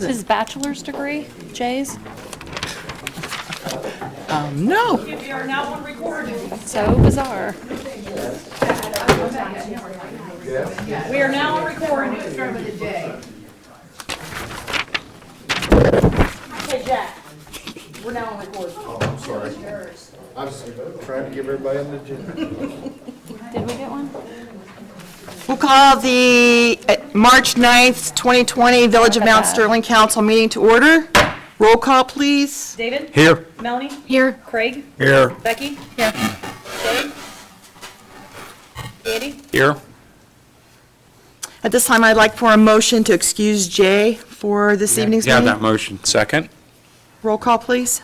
is it? His bachelor's degree, Jay's. No. We are now on recording. So bizarre. We are now on recording. Hey, Jack, we're now on recording. I'm sorry. I was trying to give everybody an agenda. Did we get one? We'll call the March 9th, 2020 Village of Mount Sterling Council meeting to order. Roll call, please. David? Here. Melanie? Here. Craig? Here. Becky? Here. Jay? Andy? Here. At this time, I'd like for a motion to excuse Jay for this evening's Yeah, meeting. that motion. Second. Roll call, please.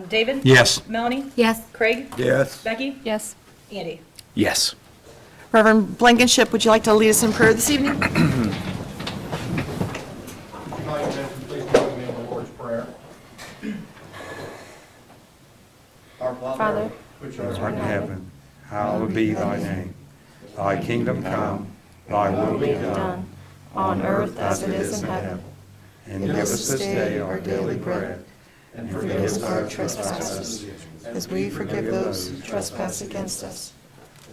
David? Yes. Melanie? Yes. Craig? Yes. Becky? Yes. Andy? Yes. Reverend Blankenship, would you like to lead us in prayer this evening? Please join me in the Lord's Prayer. Our Father, which Art in heaven, hallowed be thy name. Thy kingdom come, thy will be done, on earth as it is in heaven. and give us this day our daily bread, and forgive us our trespasses, As we forgive those who trespass against us.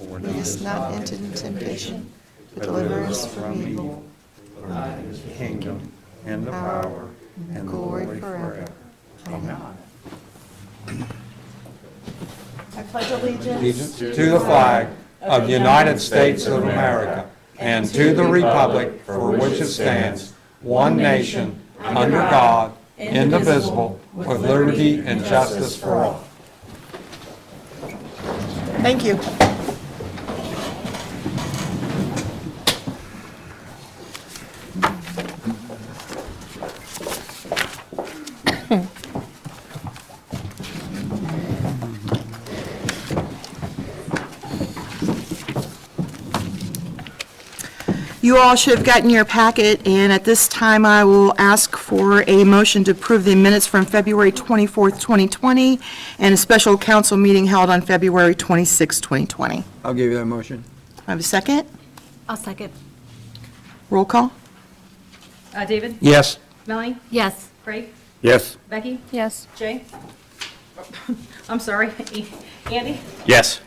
Lead us not into temptation, but deliver us from evil. For thine is the kingdom, and the power, and the glory forever. Amen. I pledge allegiance To the flag of the United States of America and to the republic for which it stands, one nation, under God, indivisible, with liberty and justice for all. Thank you. You all should have gotten your packet, and at this time, I will ask for a motion to approve the minutes from February 24th, 2020, and a special council meeting held on February 26th, 2020. I'll give you that motion. I have a second? I'll second. Roll call? David? Yes. Melanie? Yes. Craig? Yes. Becky? Yes. Jay? I'm sorry. Andy? Yes.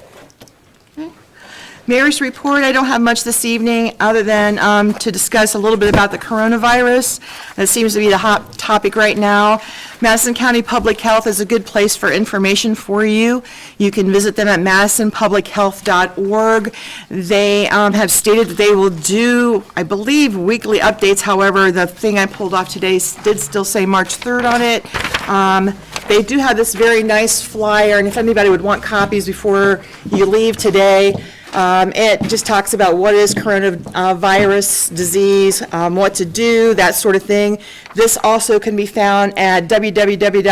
Mayor's report, I don't have much this evening, other than to discuss a little bit about the coronavirus. That seems to be the hot topic right now. Madison County Public Health is a good place for information for you. You can visit them at madisonpublichealth.org. They have stated that they will do, I believe, weekly updates. However, the thing I pulled off today did still say March 3rd on it. They do have this very nice flyer, and if anybody would want copies before you leave today, it just talks about what is coronavirus disease, what to do, that sort of thing. This also can be found at www.cdc.gov,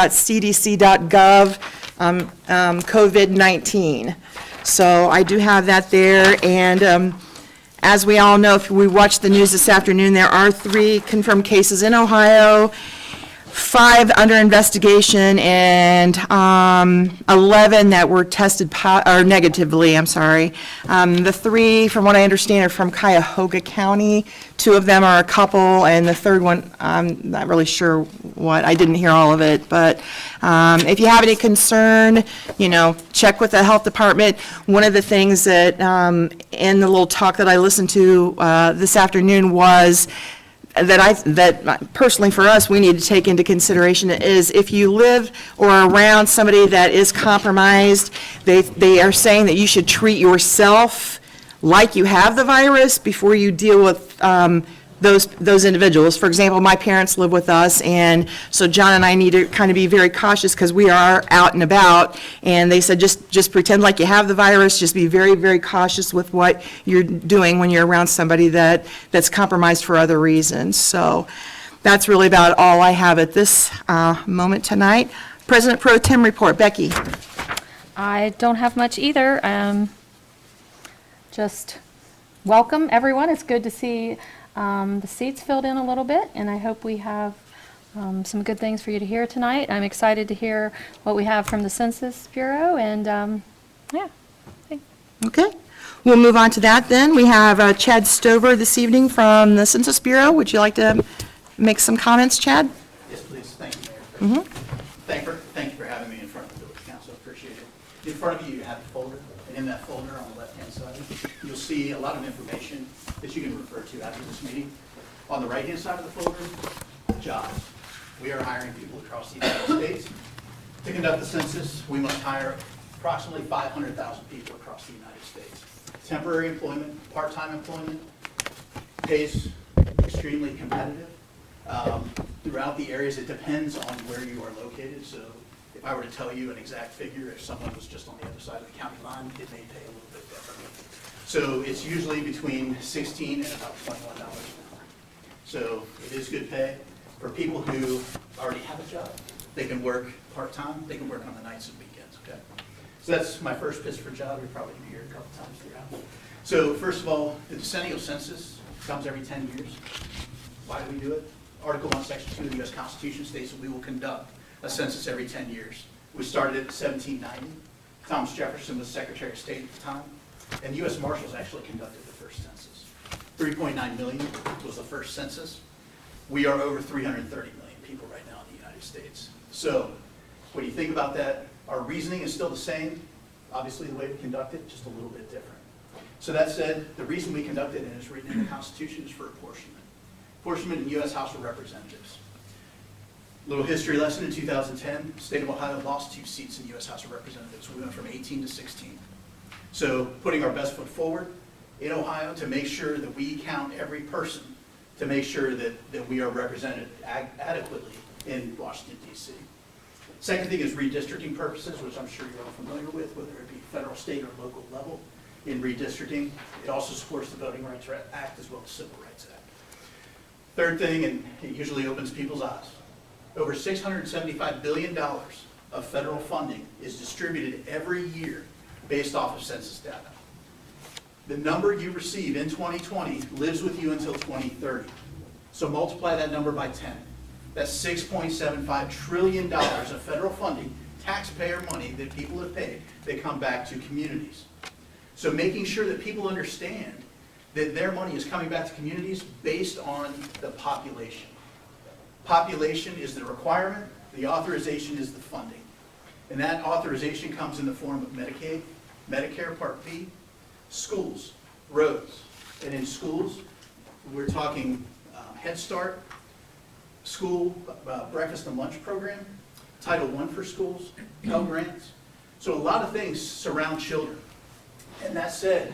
COVID-19. So I do have that there, and as we all know, if we watched the news this afternoon, there are 3 confirmed cases in Ohio, 5 under investigation, and 11 that were tested negatively, I'm sorry. The 3, from what I understand, are from Cuyahoga County. 2 of them are a couple, and the 3rd one, I'm not really sure what, I didn't hear all of it, but if you have any concern, check with the health department. One of the things that, in the little talk that I listened to this afternoon was that personally for us, we need to take into consideration is if you live or are around somebody that is compromised, they are saying that you should treat yourself like you have the virus before you deal with those individuals. For example, my parents live with us, and so John and I need to kind of be very cautious because we are out and about, and they said just pretend like you have the virus, just be very, very cautious with what you're doing when you're around somebody that's compromised for other reasons. So that's really about all I have at this moment tonight. President Pro Tem report, Becky. I don't have much either. Just welcome, everyone. It's good to see the seats filled in a little bit, and I hope we have some good things for you to hear tonight. I'm excited to hear what we have from the Census Bureau, and yeah. Okay. We'll move on to that then. We have Chad Stover this evening from the Census Bureau. Would you like to make some comments, Chad? Yes, please. Thank you, Mayor. Thank you for having me in front of the Village Council. I appreciate it. In front of you, you have a folder, and in that folder on the left-hand side, you'll see a lot of information that you can refer to after this meeting. On the right-hand side of the folder, jobs. We are hiring people across the United States. To conduct the census, we must hire approximately 500,000 people across the United States. Temporary employment, part-time employment, pays extremely competitive. Throughout the areas, it depends on where you are located. So if I were to tell you an exact figure, if someone was just on the other side of the county line, it may pay a little bit differently. So it's usually between $16 and about $21 an hour. So it is good pay. For people who already have a job, they can work part-time, they can work on the nights and weekends, okay? So that's my first pitch for job. You're probably gonna hear it a couple times throughout. So first of all, the decennial census comes every 10 years. Why do we do it? Article 1, Section 2 of the U.S. Constitution states that we will conduct a census every 10 years. We started it in 1790. Thomas Jefferson was Secretary of State at the time, and the U.S. Marshals actually conducted the first census. 3.9 million was the first census. We are over 330 million people right now in the United States. So when you think about that, our reasoning is still the same. Obviously, the way we conduct it, just a little bit different. So that said, the reason we conduct it, and it's written in the Constitution, is for apportionment. Apportionment in the U.S. House of Representatives. Little history lesson in 2010, the state of Ohio lost 2 seats in the U.S. House of Representatives. We went from 18 to 16. So putting our best foot forward in Ohio to make sure that we count every person, to make sure that we are represented adequately in Washington, D.C. Second thing is redistricting purposes, which I'm sure you're all familiar with, whether it be federal, state, or local level in redistricting. It also supports the Voting Rights Act as well as Civil Rights Act. Third thing, and it usually opens people's eyes, over $675 billion of federal funding is distributed every year based off of census data. The number you receive in 2020 lives with you until 2030. So multiply that number by 10. That's $6.75 trillion of federal funding, taxpayer money that people have paid, that come back to communities. So making sure that people understand that their money is coming back to communities based on the population. Population is the requirement, the authorization is the funding. And that authorization comes in the form of Medicaid, Medicare Part B, schools, roads. And in schools, we're talking Head Start, school breakfast and lunch program, Title I for schools, Pell Grants. So a lot of things surround children. And that said,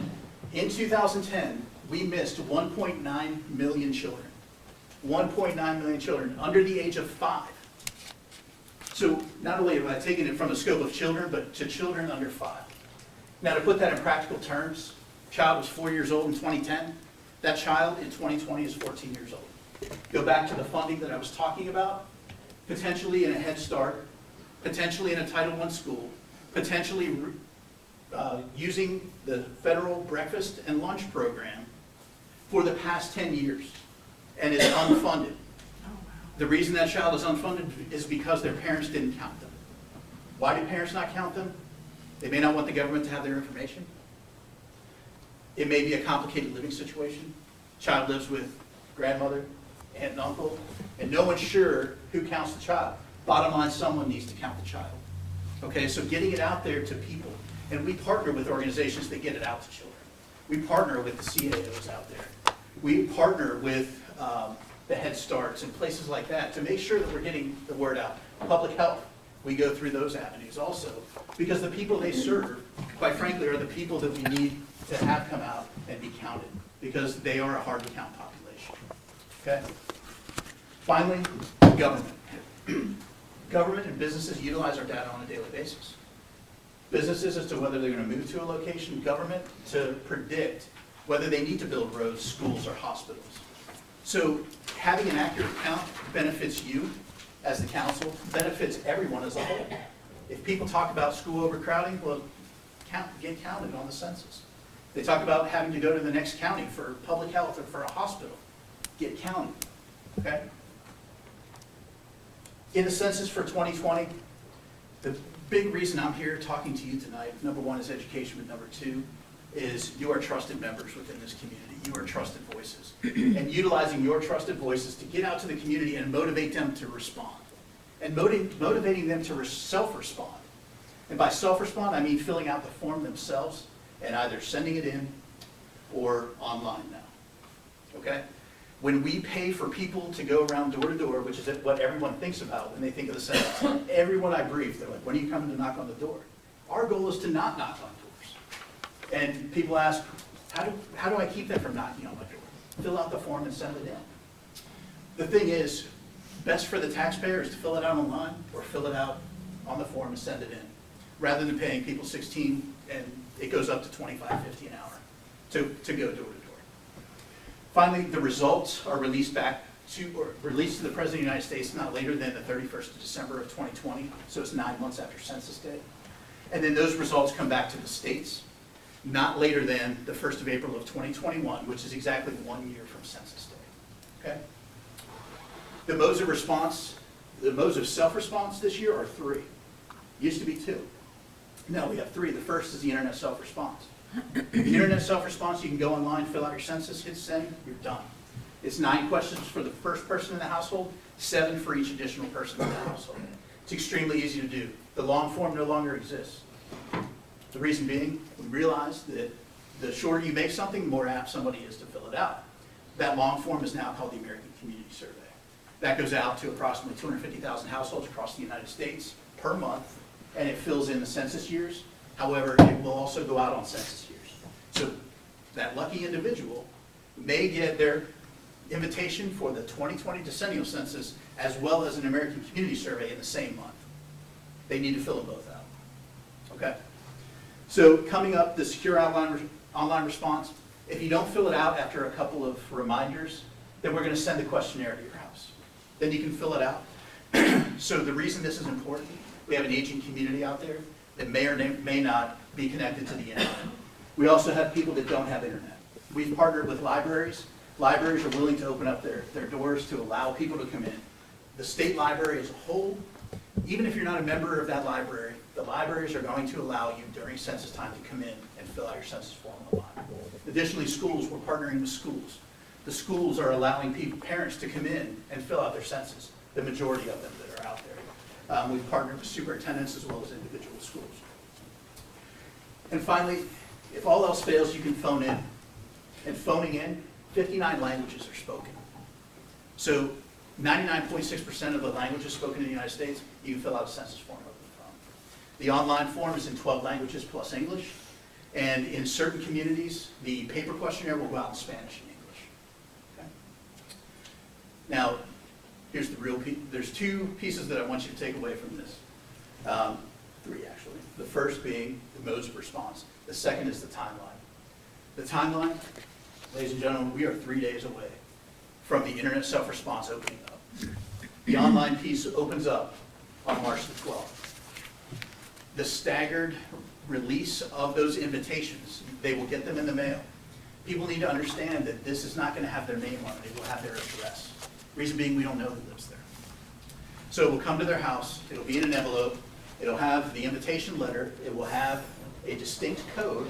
in 2010, we missed 1.9 million children. 1.9 million children under the age of 5. So not only have I taken it from the scope of children, but to children under 5. Now to put that in practical terms, child was 4 years old in 2010. That child in 2020 is 14 years old. Go back to the funding that I was talking about, potentially in a Head Start, potentially in a Title I school, potentially using the federal breakfast and lunch program for the past 10 years, and it's unfunded. The reason that child is unfunded is because their parents didn't count them. Why do parents not count them? They may not want the government to have their information. It may be a complicated living situation. Child lives with grandmother, aunt and uncle, and no one's sure who counts the child. Bottom line, someone needs to count the child. Okay, so getting it out there to people, and we partner with organizations that get it out to children. We partner with the CAOs out there. We partner with the Head Starts and places like that to make sure that we're getting the word out. Public health, we go through those avenues also, because the people they serve, quite frankly, are the people that we need to have come out and be counted, because they are a hard to count population. Okay? Finally, government. Government and businesses utilize our data on a daily basis. Businesses as to whether they're going to move to a location, government to predict whether they need to build roads, schools, or hospitals. So having an accurate count benefits you as the council, benefits everyone as a whole. If people talk about school overcrowding, well, get counted on the census. They talk about having to go to the next county for public health or for a hospital, get counted, okay? In the census for 2020, the big reason I'm here talking to you tonight, number one is education, but number two, is you are trusted members within this community. You are trusted voices. And utilizing your trusted voices to get out to the community and motivate them to respond. And motivating them to self-respond. And by self-respond, I mean filling out the form themselves and either sending it in or online now. Okay? When we pay for people to go around door to door, which is what everyone thinks about when they think of the census, everyone I brief, they're like, when are you coming to knock on the door? Our goal is to not knock on doors. And people ask, how do I keep them from knocking on my door? Fill out the form and send it in. The thing is, best for the taxpayer is to fill it out online or fill it out on the form and send it in, rather than paying people $16 and it goes up to $25, $50 an hour to go door to door. Finally, the results are released to the President of the United States not later than the 31st of December of 2020, so it's 9 months after Census Day. And then those results come back to the states not later than the 1st of April of 2021, which is exactly 1 year from Census Day. Okay? The modes of response, the modes of self-response this year are 3. Used to be 2. Now we have 3. The first is the internet self-response. The internet self-response, you can go online, fill out your census, hit send, you're done. It's 9 questions for the first person in the household, 7 for each additional person in the household. It's extremely easy to do. The long form no longer exists. The reason being, we realized that the shorter you make something, the more apt somebody is to fill it out. That long form is now called the American Community Survey. That goes out to approximately 250,000 households across the United States per month, and it fills in the census years. However, it will also go out on census years. So that lucky individual may get their invitation for the 2020 decennial census as well as an American Community Survey in the same month. They need to fill them both out. Okay? So coming up, the secure online response, if you don't fill it out after a couple of reminders, then we're going to send a questionnaire to your house. Then you can fill it out. So the reason this is important, we have an aging community out there that may or may not be connected to the internet. We also have people that don't have internet. We've partnered with libraries. Libraries are willing to open up their doors to allow people to come in. The state library as a whole, even if you're not a member of that library, the libraries are going to allow you during census time to come in and fill out your census form online. Additionally, schools, we're partnering with schools. The schools are allowing parents to come in and fill out their census, the majority of them that are out there. We've partnered with superintendents as well as individual schools. And finally, if all else fails, you can phone in. And phoning in, 59 languages are spoken. So 99.6% of the languages spoken in the United States, you can fill out a census form over the phone. The online form is in 12 languages plus English. And in certain communities, the paper questionnaire will go out in Spanish and English. Okay? Now, here's the real piece. There's 2 pieces that I want you to take away from this. 3, actually. The first being the modes of response. The second is the timeline. The timeline, ladies and gentlemen, we are 3 days away from the internet self-response opening up. The online piece opens up on March the 12th. The staggered release of those invitations, they will get them in the mail. People need to understand that this is not going to have their name on it. It will have their address. Reason being, we don't know who lives there. So it will come to their house. It'll be in an envelope. It'll have the invitation letter. It will have a distinct code,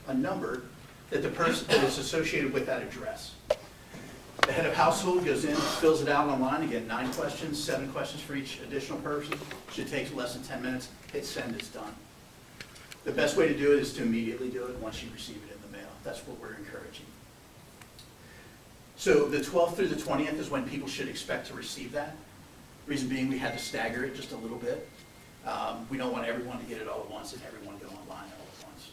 a number, that the person that is associated with that address. The head of household goes in, fills it out online. Again, 9 questions, 7 questions for each additional person. Should take less than 10 minutes. Hit send, it's done. The best way to do it is to immediately do it once you receive it in the mail. That's what we're encouraging. So the 12th through the 20th is when people should expect to receive that. Reason being, we had to stagger it just a little bit. We don't want everyone to get it all at once and everyone go online all at once.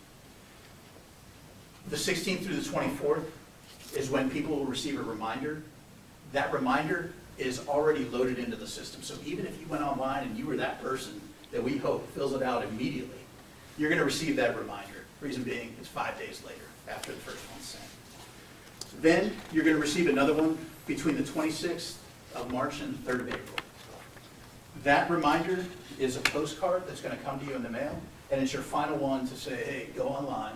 The 16th through the 24th is when people will receive a reminder. That reminder is already loaded into the system. So even if you went online and you were that person that we hope fills it out immediately, you're going to receive that reminder. Reason being, it's 5 days later after the first one's sent. Then you're going to receive another one between the 26th of March and the 3rd of April. That reminder is a postcard that's going to come to you in the mail, and it's your final one to say, hey, go online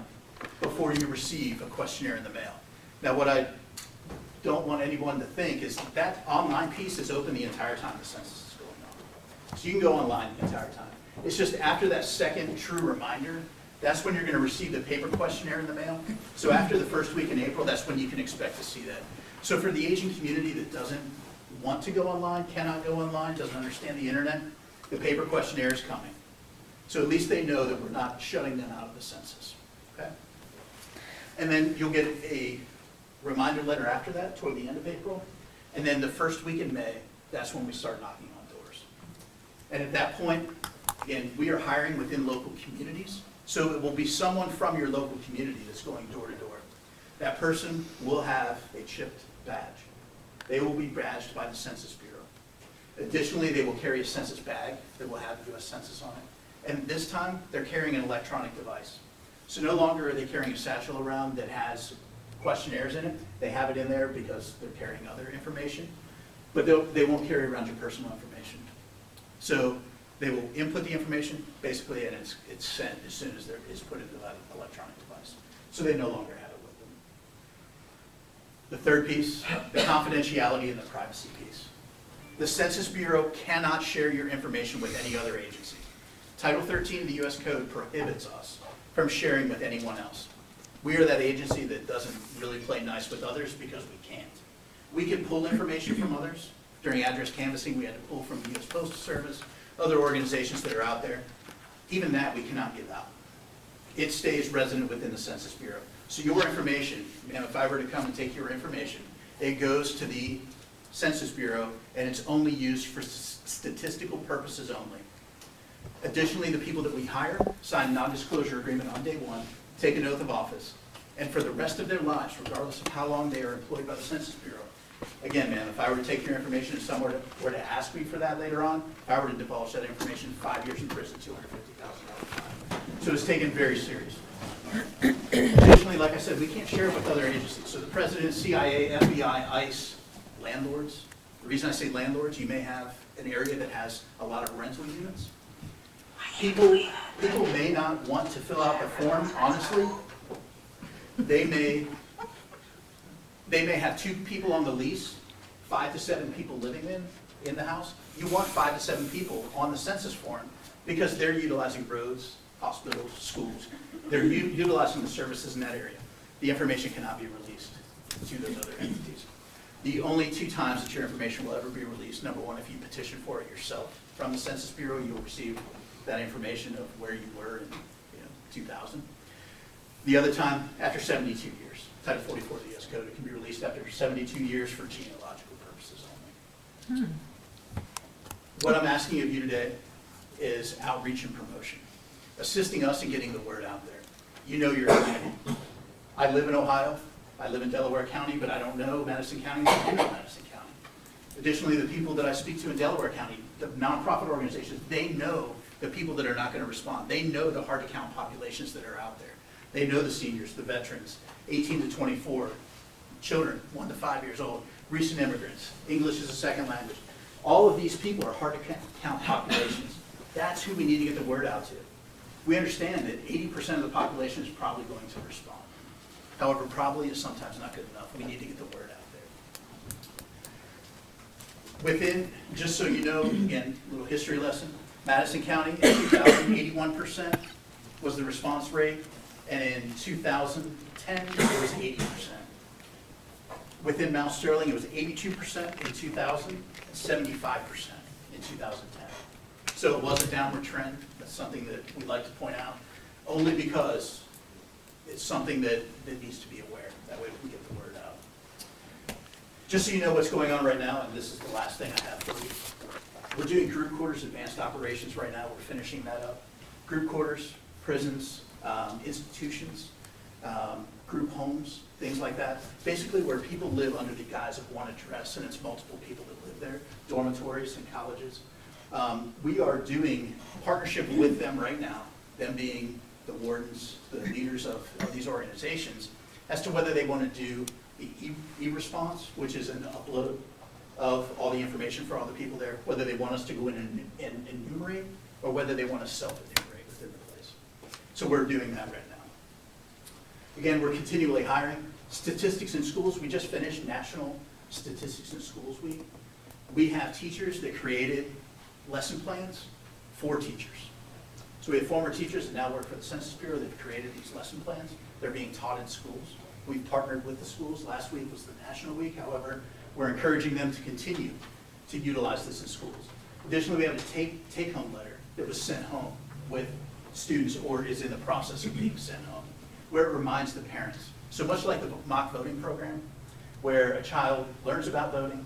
before you receive a questionnaire in the mail. Now, what I don't want anyone to think is that online piece is open the entire time the census is going on. So you can go online the entire time. It's just after that second true reminder, That's when you're going to receive the paper questionnaire in the mail. So after the first week in April, that's when you can expect to see that. So for the Asian community that doesn't want to go online, cannot go online, doesn't understand the internet, the paper questionnaire is coming. So at least they know that we're not shutting them out of the census, okay? And then you'll get a reminder letter after that, toward the end of April. And then the first week in May, that's when we start knocking on doors. And at that point, again, we are hiring within local communities. So it will be someone from your local community that's going door to door. That person will have a chipped badge. They will be badged by the Census Bureau. Additionally, they will carry a census bag that will have the U.S. Census on it. And this time, they're carrying an electronic device. So no longer are they carrying a satchel around that has questionnaires in it. They have it in there because they're carrying other information. But they won't carry around your personal information. So they will input the information, basically, and it's sent as soon as it's put into that electronic device. So they no longer have it with them. The third piece, the confidentiality and the privacy piece. The Census Bureau cannot share your information with any other agency. Title 13 of the U.S. Code prohibits us from sharing with anyone else. We are that agency that doesn't really play nice with others because we can't. We can pull information from others. During address canvassing, we had to pull from the U.S. Postal Service, other organizations that are out there. Even that we cannot give out. It stays resident within the Census Bureau. So your information, and if I were to come and take your information, it goes to the Census Bureau and it's only used for statistical purposes only. Additionally, the people that we hire sign a non-disclosure agreement on day one, take an oath of office, and for the rest of their lives, regardless of how long they are employed by the Census Bureau. Again, man, if I were to take your information and someone were to ask me for that later on, if I were to divulge that information, 5 years in prison, $250,000 fine. So it's taken very seriously. Additionally, like I said, we can't share it with other agencies. So the President, CIA, FBI, ICE, landlords. The reason I say landlords, you may have an area that has a lot of rental units. People may not want to fill out the form, honestly. They may have 2 people on the lease, 5 to 7 people living in the house. You want 5 to 7 people on the census form because they're utilizing roads, hospitals, schools. They're utilizing the services in that area. The information cannot be released to those other entities. The only 2 times that your information will ever be released, number one, if you petition for it yourself from the Census Bureau, you'll receive that information of where you were in 2000. The other time, after 72 years. Title 44 of the U.S. Code, it can be released after 72 years for genealogical purposes only. What I'm asking of you today is outreach and promotion, assisting us in getting the word out there. You know your community. I live in Ohio, I live in Delaware County, but I don't know Madison County, I do know Madison County. Additionally, the people that I speak to in Delaware County, the nonprofit organizations, they know the people that are not going to respond. They know the hard-to-count populations that are out there. They know the seniors, the veterans, 18 to 24, children, 1 to 5 years old, recent immigrants, English as a second language. All of these people are hard-to-count populations. That's who we need to get the word out to. We understand that 80% of the population is probably going to respond. However, probably is sometimes not good enough. We need to get the word out there. Within, just so you know, again, a little history lesson, Madison County in 2000, 81% was the response rate, and in 2010, it was 80%. Within Mount Sterling, it was 82% in 2000, and 75% in 2010. So it was a downward trend. That's something that we'd like to point out, only because it's something that needs to be aware. That way we can get the word out. Just so you know what's going on right now, and this is the last thing I have for you. We're doing group quarters, advanced operations right now. We're finishing that up. Group quarters, prisons, institutions, group homes, things like that. Basically where people live under the guise of one address, and it's multiple people that live there, dormitories and colleges. We are doing partnership with them right now, them being the wardens, the leaders of these organizations, as to whether they want to do the e-response, which is an upload of all the information for all the people there, whether they want us to go in and enumerate, or whether they want to self-enumerate within the place. So we're doing that right now. Again, we're continually hiring. Statistics in schools, we just finished National Statistics in Schools Week. We have teachers that created lesson plans for teachers. So we have former teachers that now work for the Census Bureau. They've created these lesson plans. They're being taught in schools. We've partnered with the schools. Last week was the National Week. However, we're encouraging them to continue to utilize this in schools. Additionally, we have a take-home letter that was sent home with students or is in the process of being sent home, where it reminds the parents. So much like the mock voting program, where a child learns about voting,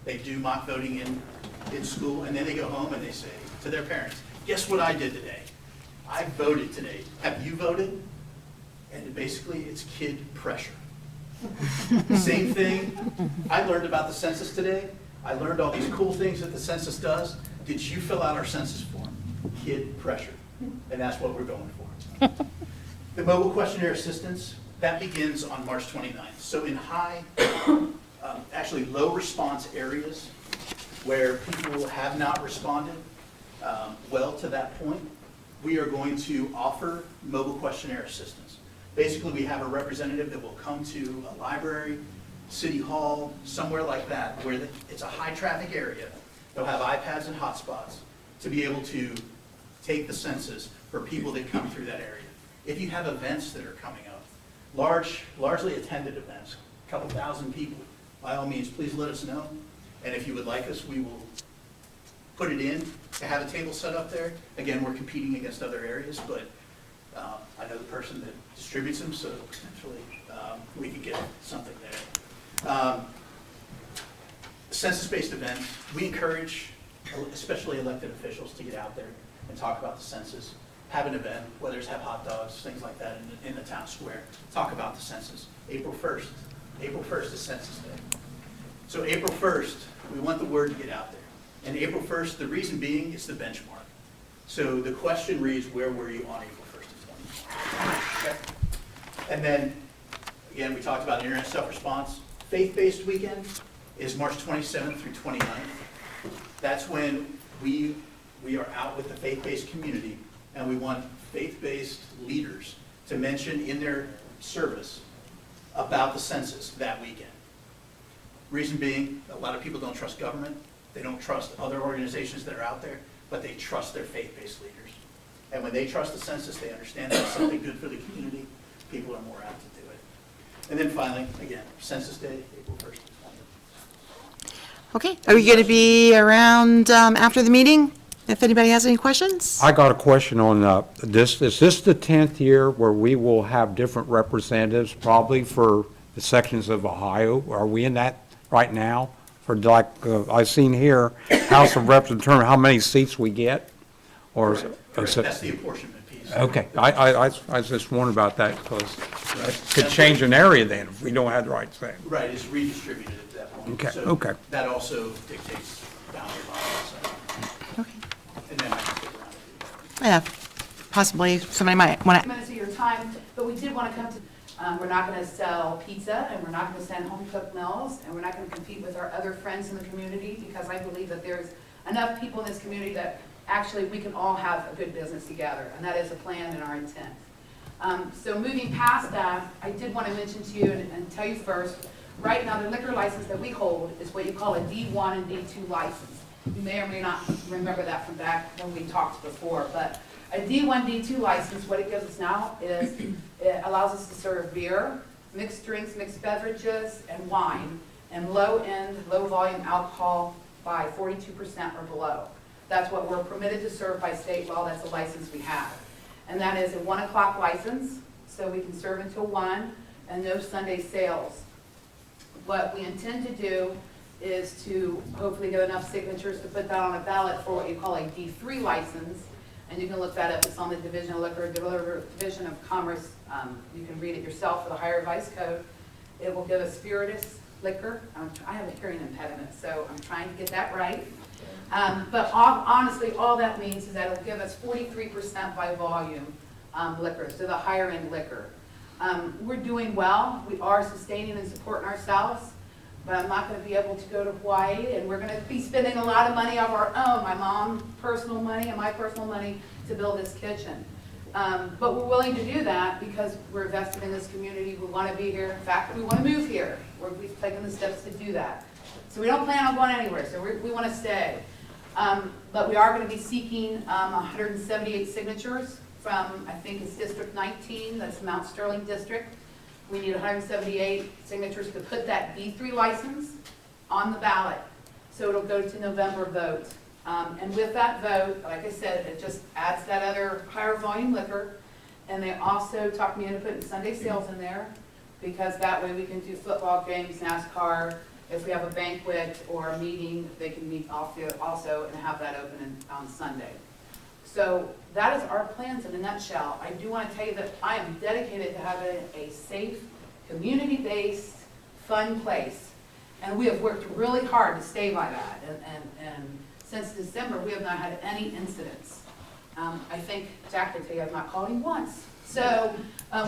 they do mock voting in school, and then they go home and they say to their parents, guess what I did today? I voted today. Have you voted? And basically, it's kid pressure. Same thing. I learned about the census today. I learned all these cool things that the census does. Did you fill out our census form? Kid pressure. And that's what we're going for. The mobile questionnaire assistance, that begins on March 29th. So in actually low response areas where people have not responded well to that point, we are going to offer mobile questionnaire assistance. Basically, we have a representative that will come to a library, city hall, somewhere like that, where it's a high traffic area. They'll have iPads and hotspots to be able to take the census for people that come through that area. If you have events that are coming up, largely attended events, a couple thousand people, by all means, please let us know. And if you would like us, we will put it in to have a table set up there. Again, we're competing against other areas, but I know the person that distributes them, so potentially we could get something there. Census-based events, we encourage especially elected officials to get out there and talk about the census. Have an event, whether it's have hot dogs, things like that in the town square. Talk about the census. April 1st. April 1st is Census Day. So April 1st, we want the word to get out there. And April 1st, the reason being, it's the benchmark. So the question reads, where were you on April 1st of 2020? Okay. And then, again, we talked about internet self-response. Faith-based weekend is March 27th through 29th. That's when we are out with the faith-based community, and we want faith-based leaders to mention in their service about the census that weekend. Reason being, a lot of people don't trust government. They don't trust other organizations that are out there, but they trust their faith-based leaders. And when they trust the census, they understand that it's something good for the community. People are more apt to do it. And then finally, again, Census Day, April 1st. Okay, are we going to be around after the meeting, if anybody has any questions? I got a question on this. Is this the 10th year where we will have different representatives probably for the sections of Ohio? Are we in that right now? For like, I've seen here, House of Reps determine how many seats we get? Or is it? Correct. That's the apportionment piece. Okay, I was just wondering about that because it could change an area then if we don't have the right thing. Right, it's redistributed at that point. Okay, So okay. that also dictates boundary lines. So. Okay. And then I can stick around if you. Yeah, possibly somebody might want to. Minutes of your time, but we did want to come to, we're not going to sell pizza, and we're not going to send home-cooked meals, and we're not going to compete with our other friends in the community, because I believe that there's enough people in this community that actually we can all have a good business together, and that is a plan and our intent. So moving past that, I did want to mention to you and tell you first, right now the liquor license that we hold is what you call a D1 and D2 license. You may or may not remember that from back when we talked before, but a D1, D2 license, what it gives us now is it allows us to serve beer, mixed drinks, mixed beverages, and wine, and low-end, low-volume alcohol by 42% or below. That's what we're permitted to serve by state law. That's a license we have. And that is a 1 o'clock license, so we can serve until 1, and no Sunday sales. What we intend to do is to hopefully get enough signatures to put that on a ballot for what you call a D3 license. And you can look that up. It's on the Division of Liquor, Division of Commerce. You can read it yourself for the Higher Vice Code. It will give us spirituous liquor. I have a hearing impediment, so I'm trying to get that right. But honestly, all that means is that it'll give us 43% by volume liquor, so the higher end liquor. We're doing well. We are sustaining and supporting ourselves, but I'm not going to be able to go to Hawaii, and we're going to be spending a lot of money of our own, my mom's personal money and my personal money, to build this kitchen. But we're willing to do that because we're invested in this community. We want to be here. In fact, we want to move here. We've taken the steps to do that. So we don't plan on going anywhere, so we want to stay. But we are going to be seeking 178 signatures from, I think it's District 19, that's Mount Sterling District. We need 178 signatures to put that B3 license on the ballot. So it'll go to November vote. And with that vote, like I said, it just adds that other higher volume liquor. And they also talked me into putting Sunday sales in there, because that way we can do football games, NASCAR. If we have a banquet or a meeting, they can meet also and have that open on Sunday. So that is our plans in a nutshell. I do want to tell you that I am dedicated to having a safe, community-based, fun place. And we have worked really hard to stay by that. And since December, we have not had any incidents. I think Jack can tell you I've not called him once. So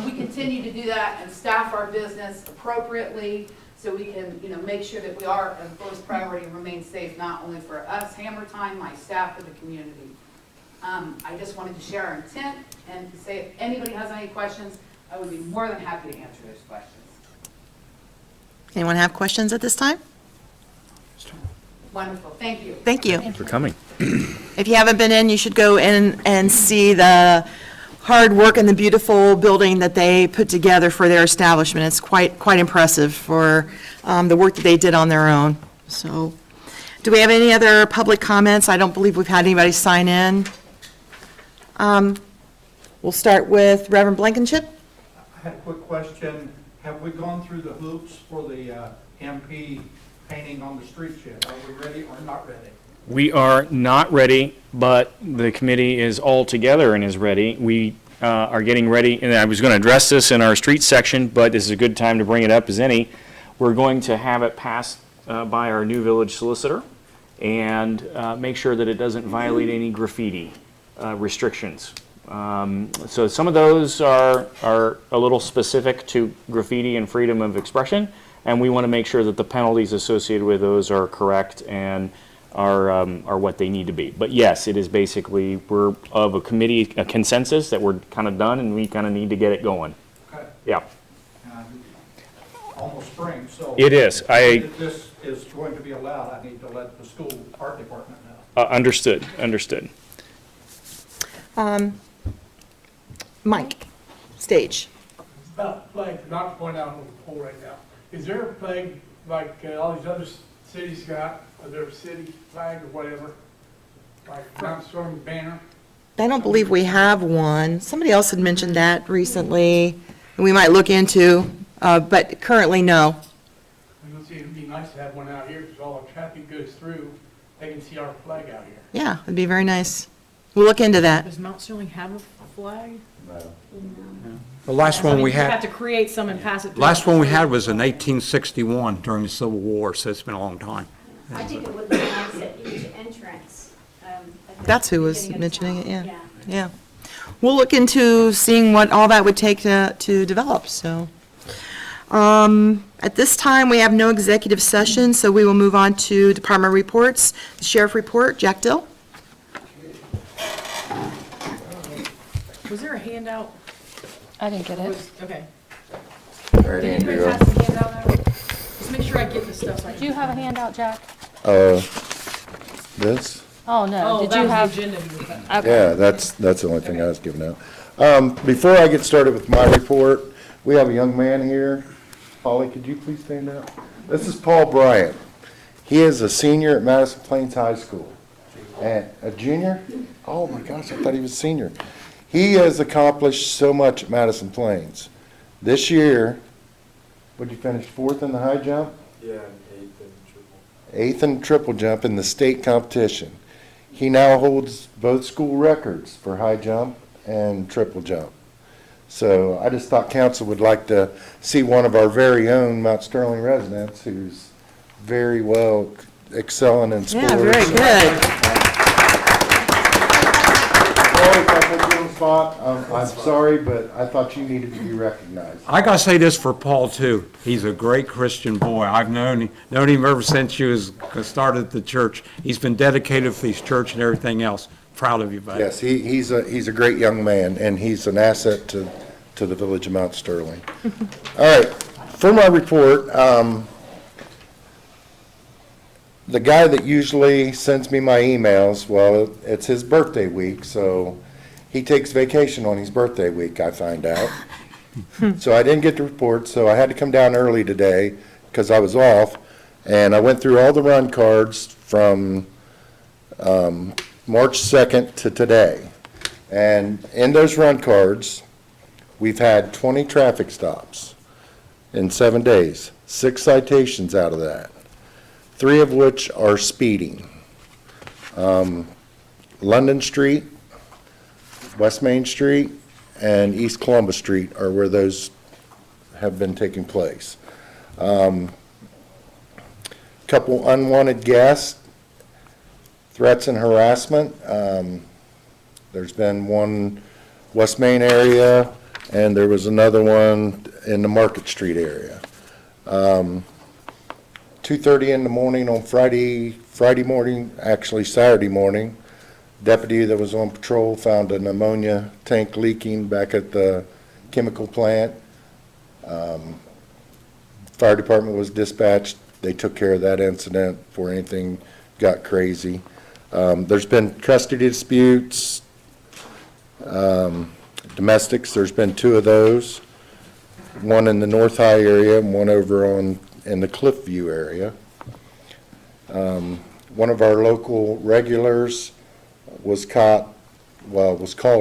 we continue to do that and staff our business appropriately so we can, make sure that we are a first priority and remain safe, not only for us, Hammer Time, my staff, but the community. I just wanted to share our intent and to say if anybody has any questions, I would be more than happy to answer those questions. Anyone have questions at this time? Wonderful, thank you. Thank you. For coming. If you haven't been in, you should go in and see the hard work and the beautiful building that they put together for their establishment. It's quite impressive for the work that they did on their own. So, do we have any other public comments? I don't believe we've had anybody sign in. We'll start with Reverend Blankenship. I had a quick question. Have we gone through the hoops for the MP painting on the streets yet? Are we ready or not ready? We are not ready, but the committee is all together and is ready. We are getting ready, and I was going to address this in our street section, but this is a good time to bring it up as any. We're going to have it passed by our new village solicitor and make sure that it doesn't violate any graffiti restrictions. So some of those are a little specific to graffiti and freedom of expression, and we want to make sure that the penalties associated with those are correct and are what they need to be. But yes, it is basically, we're of a committee, a consensus that we're kind of done and we kind of need to get it going. Okay. Yeah. Almost spring, so. It is. If this is going to be allowed, I need to let the school art department know. Understood. Mike, stage. About flag, not to point out on the pole right now. Is there a flag like all these other cities got, or their city flag or whatever? Like Mount Sterling banner? I don't believe we have one. Somebody else had mentioned that recently, and we might look into, but currently, no. I don't see, it'd be nice to have one out here, because all the traffic goes through, they can see our flag out here. Yeah, it'd be very nice. We'll look into that. Does Mount Sterling have a flag? The last one we You have had, to create some and pass it through. last one we had was in 1861 during the Civil War, so it's been a long time. I think it would be nice at each entrance. That's who was mentioning it, yeah. Yeah. We'll look into seeing what all that would take to develop, so. At this time, we have no executive session, so we will move on to department reports. The Sheriff report, Jack Dill. Was there a handout? I didn't get it. Okay. All right, Did anybody Andrea. pass the handout out? Just make sure I get this stuff so I Do can. you have a handout, Jack? This? Oh, no. Oh, Did that you was have? the agenda you were passing. Okay. Yeah, that's the only thing I was giving out. Before I get started with my report, we have a young man here. Polly, could you please stand up? This is Paul Bryant. He is a senior at Madison Plains High School. And a junior? Oh my gosh, I thought he was a senior. He has accomplished so much at Madison Plains. This year, would you finish fourth in the high jump? Yeah, eighth and triple. Eighth in triple jump in the state competition. He now holds both school records for high jump and triple jump. So I just thought council would like to see one of our very own Mount Sterling residents who's very well excelling in sports. Yeah, very good. Sorry if I put you on the spot. I'm sorry, but I thought you needed to be recognized. I gotta say this for Paul too. He's a great Christian boy. I've known him ever since he was started the church. He's been dedicated for his church and everything else. Proud of you, buddy. Yes, he's a great young man, and he's an asset to the village of Mount Sterling. All right, for my report, the guy that usually sends me my emails, well, it's his birthday week, so he takes vacation on his birthday week, I find out. So I didn't get the report, so I had to come down early today because I was off. And I went through all the run cards from March 2nd to today. And in those run cards, we've had 20 traffic stops in 7 days, 6 citations out of that, 3 of which are speeding. London Street, West Main Street, and East Columbus Street are where those have been taking place. Couple unwanted guests, threats and harassment. There's been one West Main area, and there was another one in the Market Street area. 2:30 in the morning on Friday morning, actually Saturday morning, deputy that was on patrol found an ammonia tank leaking back at the chemical plant. Fire department was dispatched. They took care of that incident before anything got crazy. There's been custody disputes, domestics. There's been 2 of those, one in the North High area and one over in the Cliffview area. One of our local regulars was called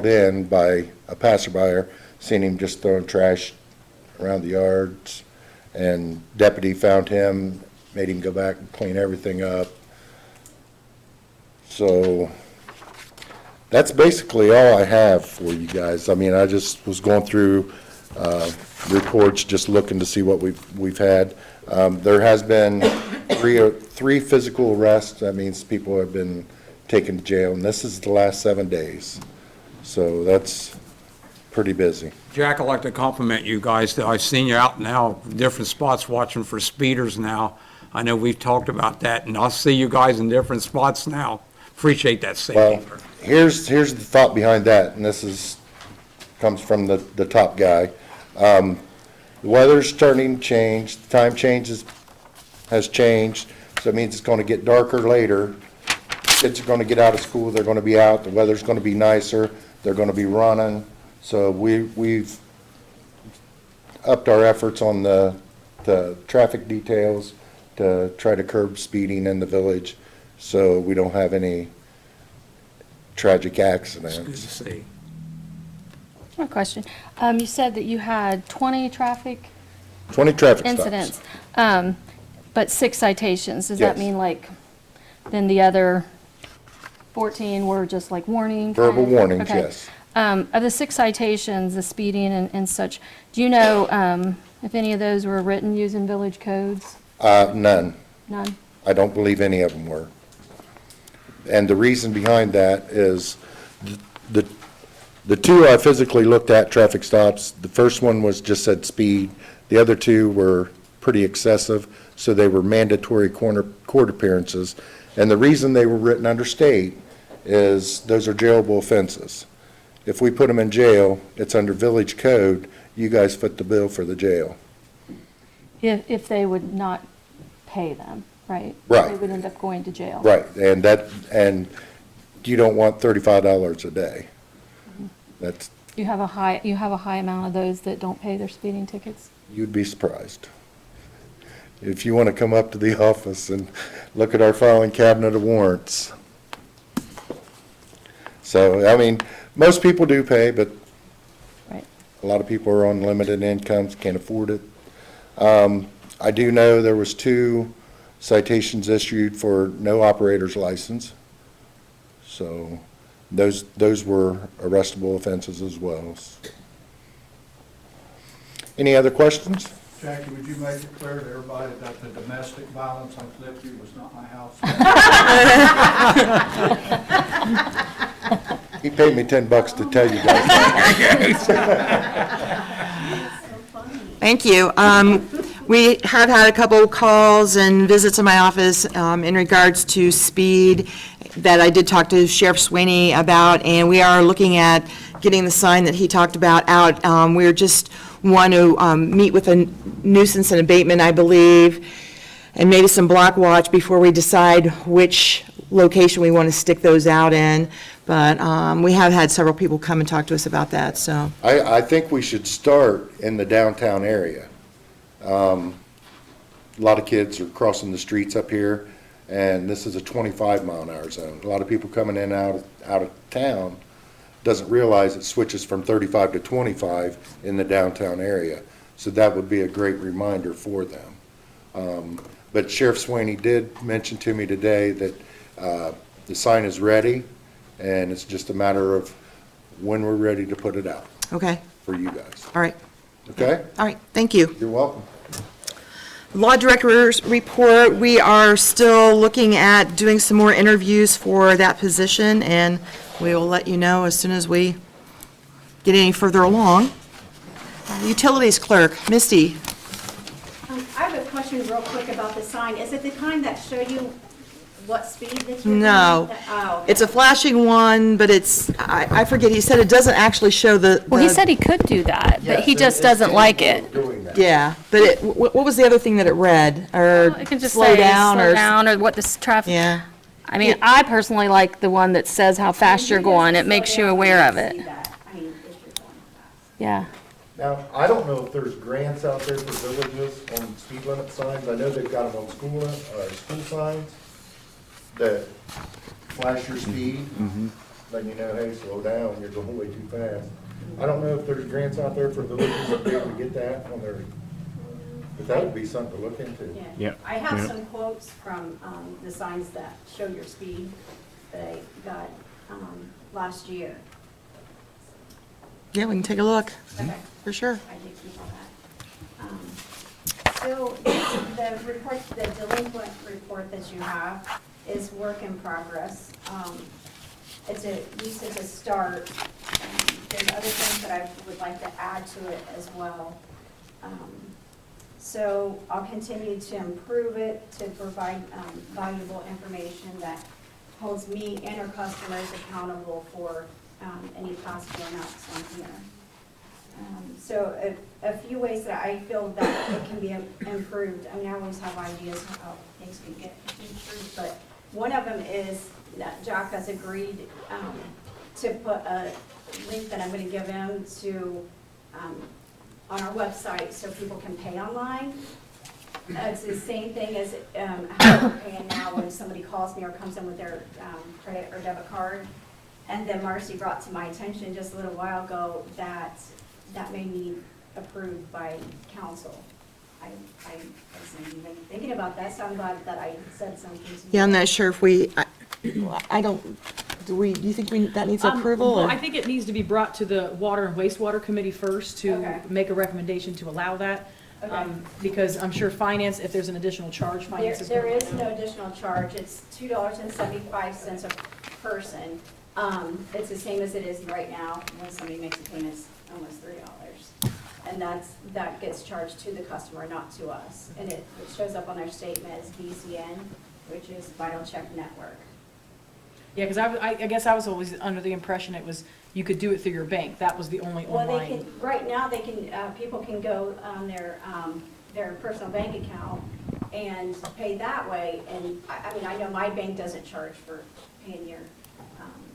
in by a passerby, seen him just throwing trash around the yards, and deputy found him, made him go back and clean everything up. So that's basically all I have for you guys. I mean, I just was going through reports, just looking to see what we've had. There has been 3 physical arrests. That means people have been taken to jail, and this is the last 7 days. So that's pretty busy. Jack, I'd like to compliment you guys. I've seen you out now, different spots watching for speeders now. I know we've talked about that, and I'll see you guys in different spots now. Appreciate that safety. Well, here's the thought behind that, and comes from the top guy. The weather's starting to change, the time has changed, so it means it's going to get darker later. Kids are going to get out of school, they're going to be out, the weather's going to be nicer, they're going to be running. So we've upped our efforts on the traffic details to try to curb speeding in the village so we don't have any tragic accidents. Good to see. My question, you said that you had 20 traffic 20 traffic stops. incidents, but 6 citations. Does Yes. that mean like, then the other 14 were just like warning? Verbal kind of? warnings, Okay. yes. Of the 6 citations, the speeding and such, do you know if any of those were written using village codes? None. None? I don't believe any of them were. And the reason behind that is the 2 I physically looked at, traffic stops, the first one was just said speed. The other 2 were pretty excessive, so they were mandatory court appearances. And the reason they were written under state is those are jailable offenses. If we put them in jail, it's under village code, you guys foot the bill for the jail. If they would not pay them, right? Right. They would end up going to jail. Right, and you don't want $35 a day. That's, You have a high amount of those that don't pay their speeding tickets? you'd be surprised. If you want to come up to the office and look at our filing cabinet of warrants. So, I mean, most people do pay, but Right. a lot of people are on limited incomes, can't afford it. I do know there was 2 citations issued for no operator's license. So those were arrestable offenses as well. Any other questions? Jackie, would you make it clear to everybody that the domestic violence on Cliffview was not my house? He paid me $10 to tell you guys. Thank you. We have had a couple of calls and visits in my office in regards to speed that I did talk to Sheriff Sweeney about, and we are looking at getting the sign that he talked about out. We're just want to meet with a nuisance and abatement, I believe, and maybe some block watch before we decide which location we want to stick those out in. But we have had several people come and talk to us about that, so. I think we should start in the downtown area. A lot of kids are crossing the streets up here, and this is a 25-mile-an-hour zone. A lot of people coming in out of town doesn't realize it switches from 35 to 25 in the downtown area. So that would be a great reminder for them. But Sheriff Swaney did mention to me today that the sign is ready, and it's just a matter of when we're ready to put it out Okay, for you guys. all right, Okay? all right, thank you. You're welcome. Law Director's report, we are still looking at doing some more interviews for that position, and we will let you know as soon as we get any further along. Utilities Clerk, Misty. I have a question real quick about the sign. Is it the kind that show you what speed that you're No. going? Oh, It's a flashing one, but it's, I forget, he said it doesn't actually show the. Well, he said he could do that, but he just doesn't like it. Yeah, but it, what was the other thing that it read? Or It can just slow say down slow or? down or what this traffic. Yeah, I mean, I personally like the one that says how fast you're going. It makes you aware of it. See that. I mean, if you're going fast. Yeah. Now, I don't know if there's grants out there for villages on speed limit signs. I know they've got them on school signs that flash your speed, letting you know, hey, slow down, you're going way too fast. I don't know if there's grants out there for villages to be able to get that on their, but that would be something to look into. Yeah. I have Yeah. some quotes from the signs that show your speed that I got last year. yeah, we can take a look, Okay. for sure. I did keep all that. So the report, the delinquent report that you have is work in progress. It's at least it's a start. There's other things that I would like to add to it as well. So I'll continue to improve it, to provide valuable information that holds me and our customers accountable for any past burnouts on here. So a few ways that I feel that it can be improved. I mean, I always have ideas of how things can get improved, but one of them is that Jack has agreed to put a link that I'm going to give him to on our website so people can pay online. It's the same thing as how we're paying now when somebody calls me or comes in with their credit or debit card. And then Marcy brought to my attention just a little while ago that that may need approved by council. I wasn't even thinking about that, so I'm glad that I said something to you. Yeah, I'm not sure if we, I don't, do you think that needs approval? Well, or- I think it needs to be brought to the Water and Wastewater Committee first to Okay. make a recommendation to allow that. Okay. Because I'm sure finance, if there's an additional charge, finance is. There gonna- is no additional charge. It's $2.75 a person. It's the same as it is right now when somebody makes a payment, it's almost $3. And that gets charged to the customer, not to us. And it shows up on our statement as VCN, which is Vital Check Network. Yeah, because I guess I was always under the impression it was, you could do it through your bank. That was the only Well, they online. can, right now, they can, people can go on their personal bank account and pay that way. And I mean, I know my bank doesn't charge for paying your,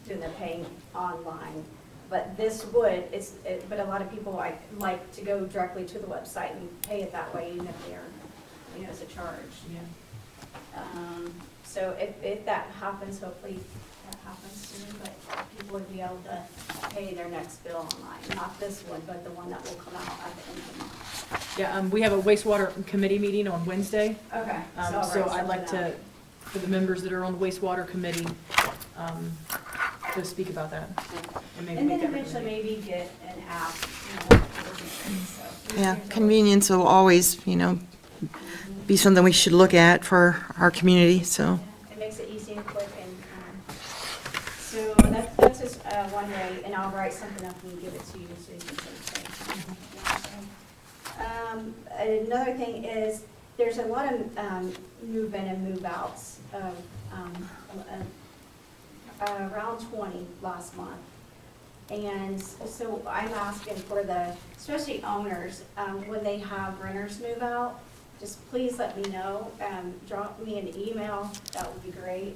doing the paying online. But this would, but a lot of people like to go directly to the website and pay it that way, even if they're, it's a charge. Yeah. So if that happens, hopefully that happens soon, but people would be able to pay their next bill online, not this one, but the one that will come out at the end of the month. Yeah, we have a wastewater committee meeting on Wednesday. Okay. So I'd like to, for the members that are on the wastewater committee, to speak about that. maybe And make then that eventually recommendation. maybe get an app, so. Yeah, convenience will always, be something we should look at for our community, so. It makes it easy and quick, and, so that's just one way, and I'll write something up and give it to you so you can take it. Another thing is, there's a lot of move-in and move-outs of around 20 last month. And so I'm asking for especially owners, when they have renters move out, just please let me know. Drop me an email, that would be great.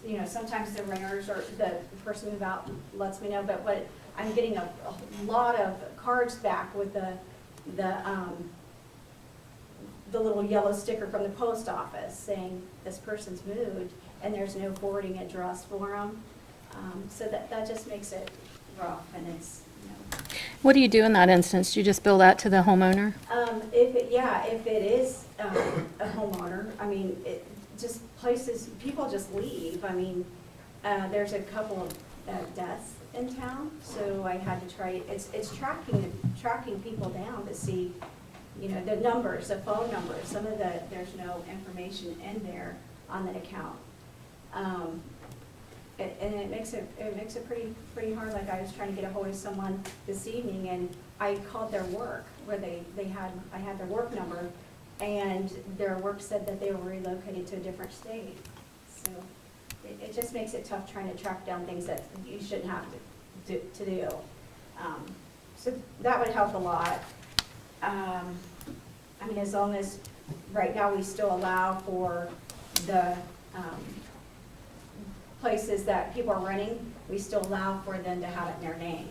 You know, sometimes the renters or the person move out lets me know, but what, I'm getting a lot of cards back with the little yellow sticker from the post office saying this person's moved, and there's no forwarding address for them. So that just makes it rough, and it's, you know. What do you do in that instance? Do you just bill that to the homeowner? If it is a homeowner, I mean, it just places, people just leave. I mean, there's a couple of deaths in town, so I had to try, it's tracking people down to see, you know, the numbers, the phone numbers. Some of there's no information in there on that account. And it makes it pretty hard. Like, I was trying to get a hold of someone this evening, and I called their work, where I had their work number, and their work said that they were relocated to a different state. So it just makes it tough trying to track down things that you shouldn't have to do. So that would help a lot. I mean, as long as, right now, we still allow for the places that people are renting, we still allow for them to have it in their name.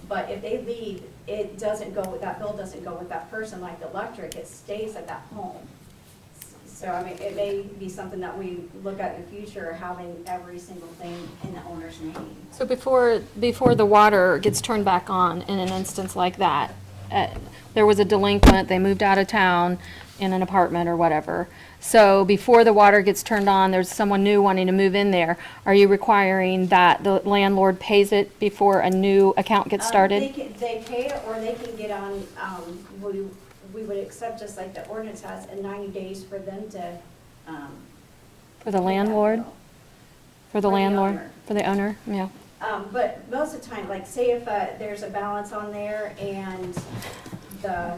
But if they leave, it doesn't go with, that bill doesn't go with that person, like the electric, it stays at that home. So, I mean, it may be something that we look at in the future, having every single thing in the owner's name. So before the water gets turned back on, in an instance like that, there was a delinquent, they moved out of town in an apartment or whatever. So before the water gets turned on, there's someone new wanting to move in there. Are you requiring that the landlord pays it before a new account gets started? They pay it, or they can get on, we would accept, just like the ordinance has, in 90 days for them to. For the landlord? bill. For the For the landlord? owner. For the owner, yeah. But most of the time, like, say if there's a balance on there and the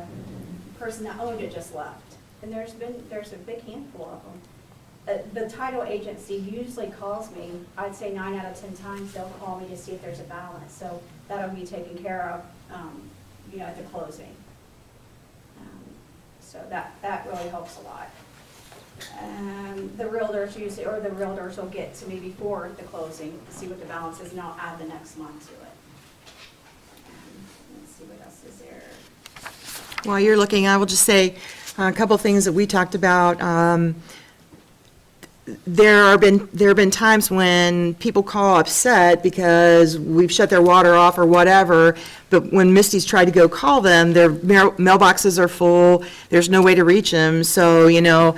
person that owned it just left, and there's a big handful of them. The title agency usually calls me, I'd say 9 out of 10 times they'll call me to see if there's a balance. So that'll be taken care of, you know, at the closing. So that really helps a lot. The realtors usually, or the realtors will get to me before the closing to see what the balance is, and I'll add the next month to it. Let's see what else is there. While you're looking, I will just say a couple things that we talked about. There have been times when people call upset because we've shut their water off or whatever, but when Misty's tried to go call them, their mailboxes are full, there's no way to reach them, so, you know,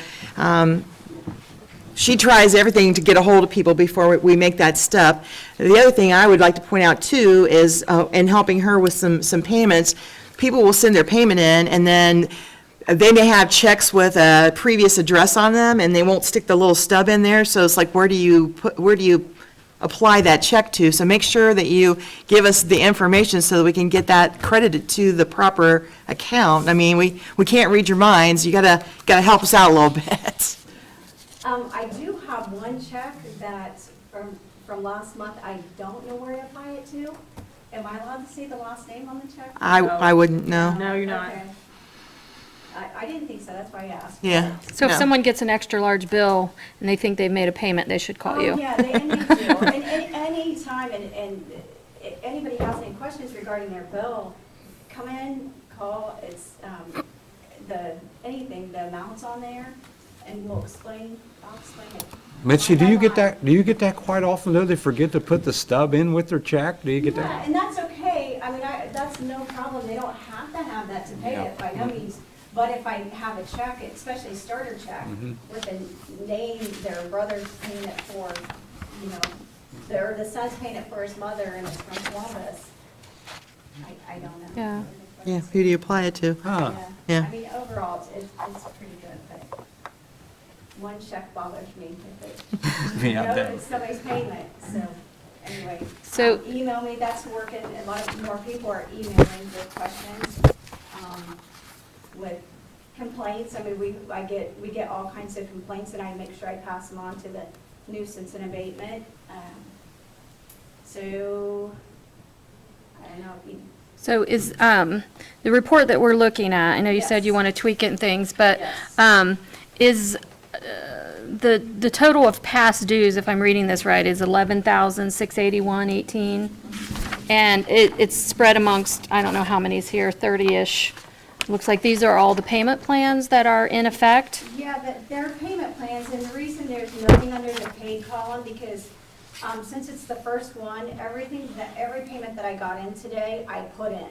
she tries everything to get a hold of people before we make that step. The other thing I would like to point out too is, in helping her with some payments, people will send their payment in, and then they may have checks with a previous address on them, and they won't stick the little stub in there, so it's like, where do you apply that check to? So make sure that you give us the information so that we can get that credited to the proper account. I mean, we can't read your minds, you gotta help us out a little bit. I do have one check that from last month, I don't know where to apply it to. Am I allowed to say the last name on the check? I wouldn't know. No, you're not. Okay. I didn't think so, that's why I asked. Yeah. So if No. someone gets an extra large bill and they think they've made a payment, they should call you. Yeah, and they do. And any time, and anybody has any questions regarding their bill, come in, call, it's, anything, the amounts on there, and I'll explain it. Mitzi, do you get that quite often, though? They forget to put the stub in with their check? Do you get Yeah, that? and that's okay, I mean, that's no problem, they don't have to have that to pay it by no means. But if I have a check, especially a starter check, with a name, their brother's paying it for, you know, the son's paying it for his mother, and it's from Columbus, I don't know. Yeah. Yeah, who do you apply it to? Huh. Yeah. I mean, overall, it's pretty good, but one check bothers me. If Yeah, that- it's somebody's payment, so, anyway. So- Email me, that's working, a lot of more people are emailing with questions, with complaints. I mean, we get all kinds of complaints, and I make sure I pass them on to the nuisance and abatement. So, I don't know, So is, the report that we're looking at, I know you said you want to tweak it and things, but, Yes. is, the total of past dues, if I'm reading this right, is 11,681.18? And it's spread amongst, I don't know how many's here, 30-ish. Looks like these are all the payment plans that are in effect? Yeah, but they're payment plans, and the reason there's nothing under the paid column, because, since it's the first one, every payment that I got in today, I put in.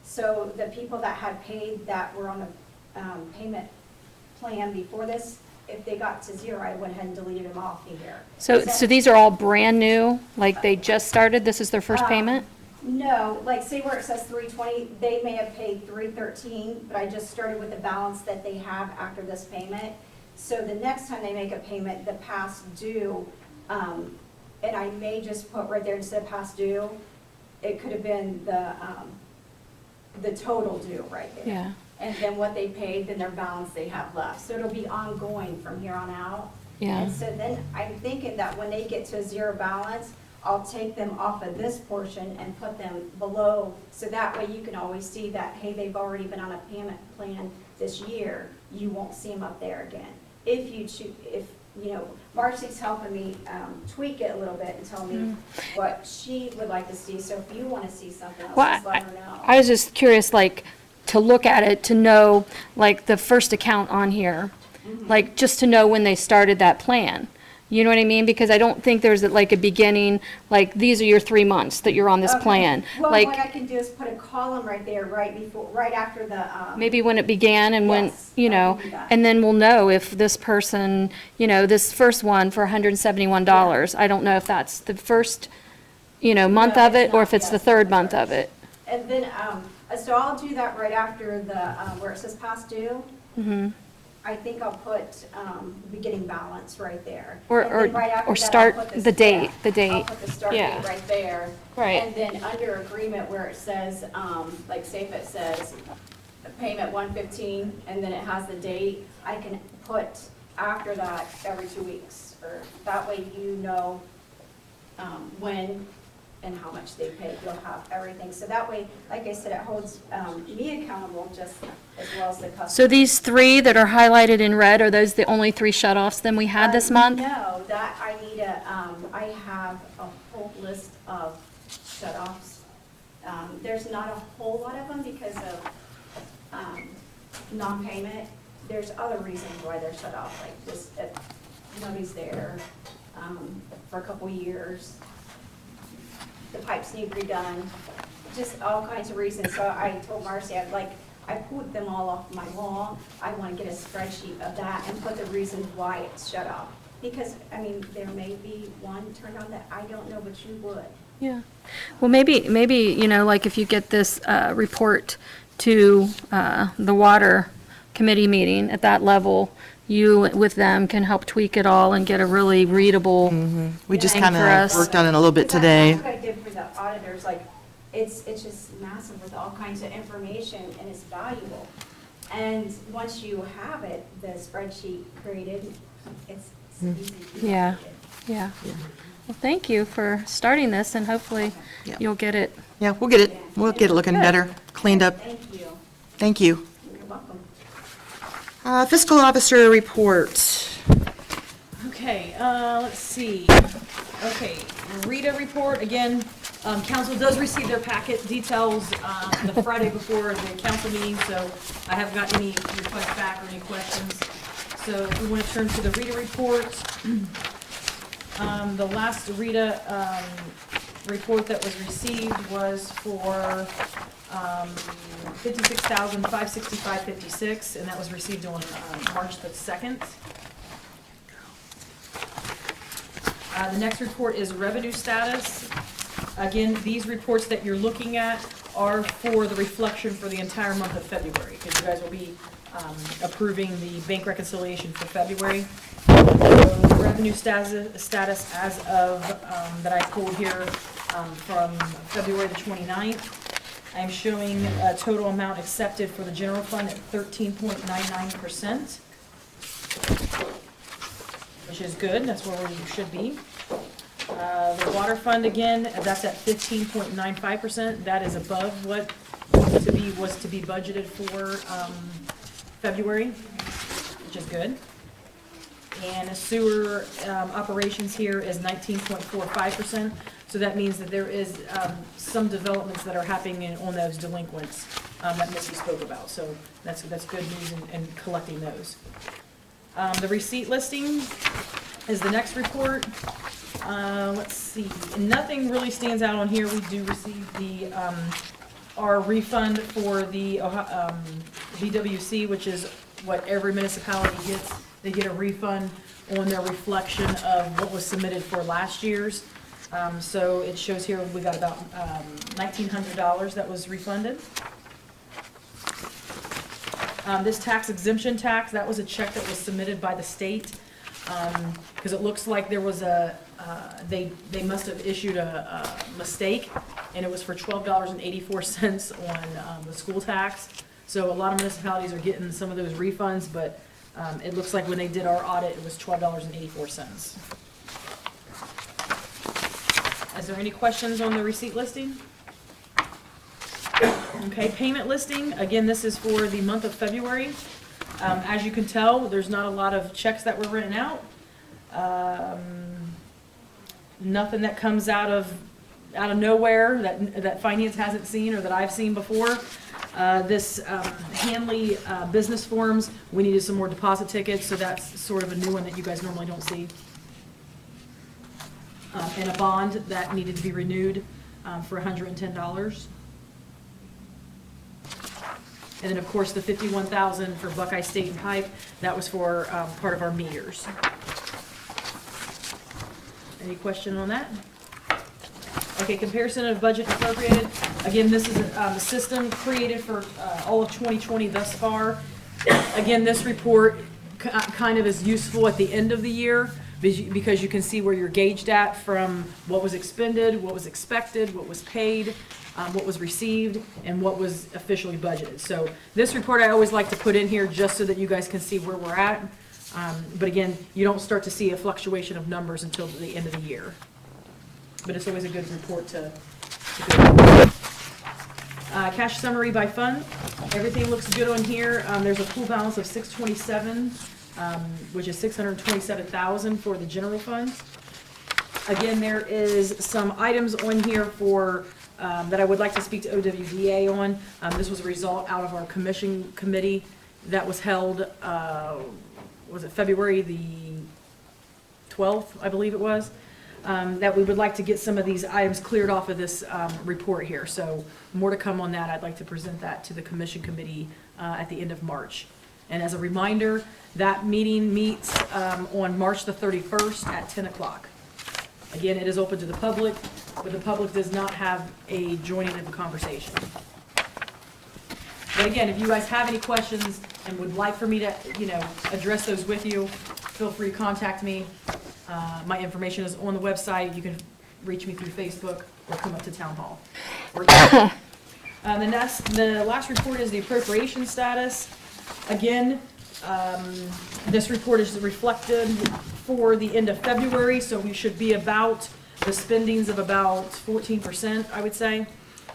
So the people that had paid that were on a, payment plan before this, if they got to zero, I went ahead and deleted them off here. So these are all brand new, like they just started, this is their first payment? No, like say where it says 320, they may have paid 313, but I just started with the balance that they have after this payment. So the next time they make a payment, the past due, and I may just put right there instead of past due, it could have been the total due right there. Yeah. And then what they paid, then their balance they have left. So it'll be ongoing from here on out. Yeah. And so then I'm thinking that when they get to a zero balance, I'll take them off of this portion and put them below, so that way you can always see that, hey, they've already been on a payment plan this year, you won't see them up there again. If you choose, Marcy's helping me tweak it a little bit and tell me what she would like to see, so if you want to see something else, Well, just let her know. I was just curious, like, to look at it, to know, like, the first account on here, like, just to know when they started that plan. You know what I mean? Because I don't think there's like a beginning, like, these are your 3 months that you're on this Okay. plan. Well, Like, what I can do is put a column right there, right after the, maybe when it began and when, Yes, you I know, can do that. and then we'll know if this person, this first one for $171, I don't know if that's the first, month No, of it's it, or not. if it's the Yes, third it's month the of it. And then, so I'll do that right after the, where it says past due. Mm-hmm. I think I'll put, beginning balance right there. Or- And then or- right after or that, I'll start put the date, yeah, the date. I'll put the start Yeah. date right there. Right. And then under agreement where it says, like say if it says payment 115 and then it has the date, I can put after that every 2 weeks. Or that way you know when and how much they paid. You'll have everything. So that way, like I said, it holds me accountable just as well as the customer. So these 3 that are highlighted in red, are those the only 3 shut-offs then we had this month? No, that I need I have a whole list of shut-offs. There's not a whole lot of them because of non-payment. There's other reasons why they're shut off, like just if nobody's there for a couple years. The pipes need redone, just all kinds of reasons. So I told Marcy, I pulled them all off my wall. I want to get a spreadsheet of that and put the reasons why it's shut off. Because, there may be one turned on that I don't know, but you would. Yeah. Well, maybe, like if you get this report to the water committee meeting at that level, you with them can help tweak it all and get a really readable We just thing kind for of us. worked on it a little bit Because today. That's what I did for the auditors, it's just massive with all kinds of information and it's valuable. And once you have it, the spreadsheet created, it's easy to Yeah. update it. Yeah. Well, thank you for starting this, and hopefully Yeah. you'll get it. Yeah, we'll get it. We'll get it looking better, cleaned up. Thank you. Thank you. You're welcome. Fiscal officer report. Okay, let's see. Okay, Rita report, again, council does receive their packet details, the Friday before the council meeting, so I haven't got any requests back or any questions. So we want to turn to the Rita report. The last Rita, report that was received was for, $56,565.56, and that was received on, March the 2nd. The next report is revenue status. Again, these reports that you're looking at are for the reflection for the entire month of February, because you guys will be approving the bank reconciliation for February. So revenue status as of, that I pulled here from February the 29th. I'm showing a total amount accepted for the general fund at 13.99%. Which is good, that's where we should be. The water fund, again, that's at 15.95%. That is above what was to be budgeted for February, which is good. And the sewer operations here is 19.45%. So that means that there is some developments that are happening on those delinquents that Missy spoke about. So that's good news in collecting those. The receipt listing is the next report. Let's see, nothing really stands out on here. We do receive the, our refund for the BWC, which is what every municipality gets. They get a refund on their reflection of what was submitted for last year's. So it shows here we got about $1,900 that was refunded. This tax exemption tax, that was a check that was submitted by the state, because it looks like there was they must have issued a mistake, and it was for $12.84 on the school tax. So a lot of municipalities are getting some of those refunds, but it looks like when they did our audit, it was $12.84. Is there any questions on the receipt listing? Okay, payment listing, again, this is for the month of February. As you can tell, there's not a lot of checks that were written out. Nothing that comes out of nowhere that finance hasn't seen or that I've seen before. This Hanley business forms, we needed some more deposit tickets, so that's sort of a new one that you guys normally don't see. And a bond that needed to be renewed for $110. And then, of course, the $51,000 for Buckeye State and Pipe, that was for part of our meters. Any question on that? Okay, comparison of budget appropriated. Again, this is a system created for all of 2020 thus far. Again, this report kind of is useful at the end of the year because you can see where you're gauged at from what was expended, what was expected, what was paid, what was received, and what was officially budgeted. So this report I always like to put in here just so that you guys can see where we're at. But again, you don't start to see a fluctuation of numbers until the end of the year. But it's always a good report to go. Cash summary by fund. Everything looks good on here. There's a pool balance of $627, which is $627,000 for the general fund. Again, there is some items on here for that I would like to speak to OWDA on. This was a result out of our commission committee that was held, was it February the 12th, I believe it was, that we would like to get some of these items cleared off of this report here. So more to come on that. I'd like to present that to the commission committee at the end of March. And as a reminder, that meeting meets on March the 31st at 10 o'clock. Again, it is open to the public, but the public does not have a joining in the conversation. But again, if you guys have any questions and would like for me to, address those with you, feel free to contact me. My information is on the website. You can reach me through Facebook or come up to Town Hall. The last report is the appropriation status. Again, this report is reflected for the end of February, so we should be about the spendings of about 14%, I would say.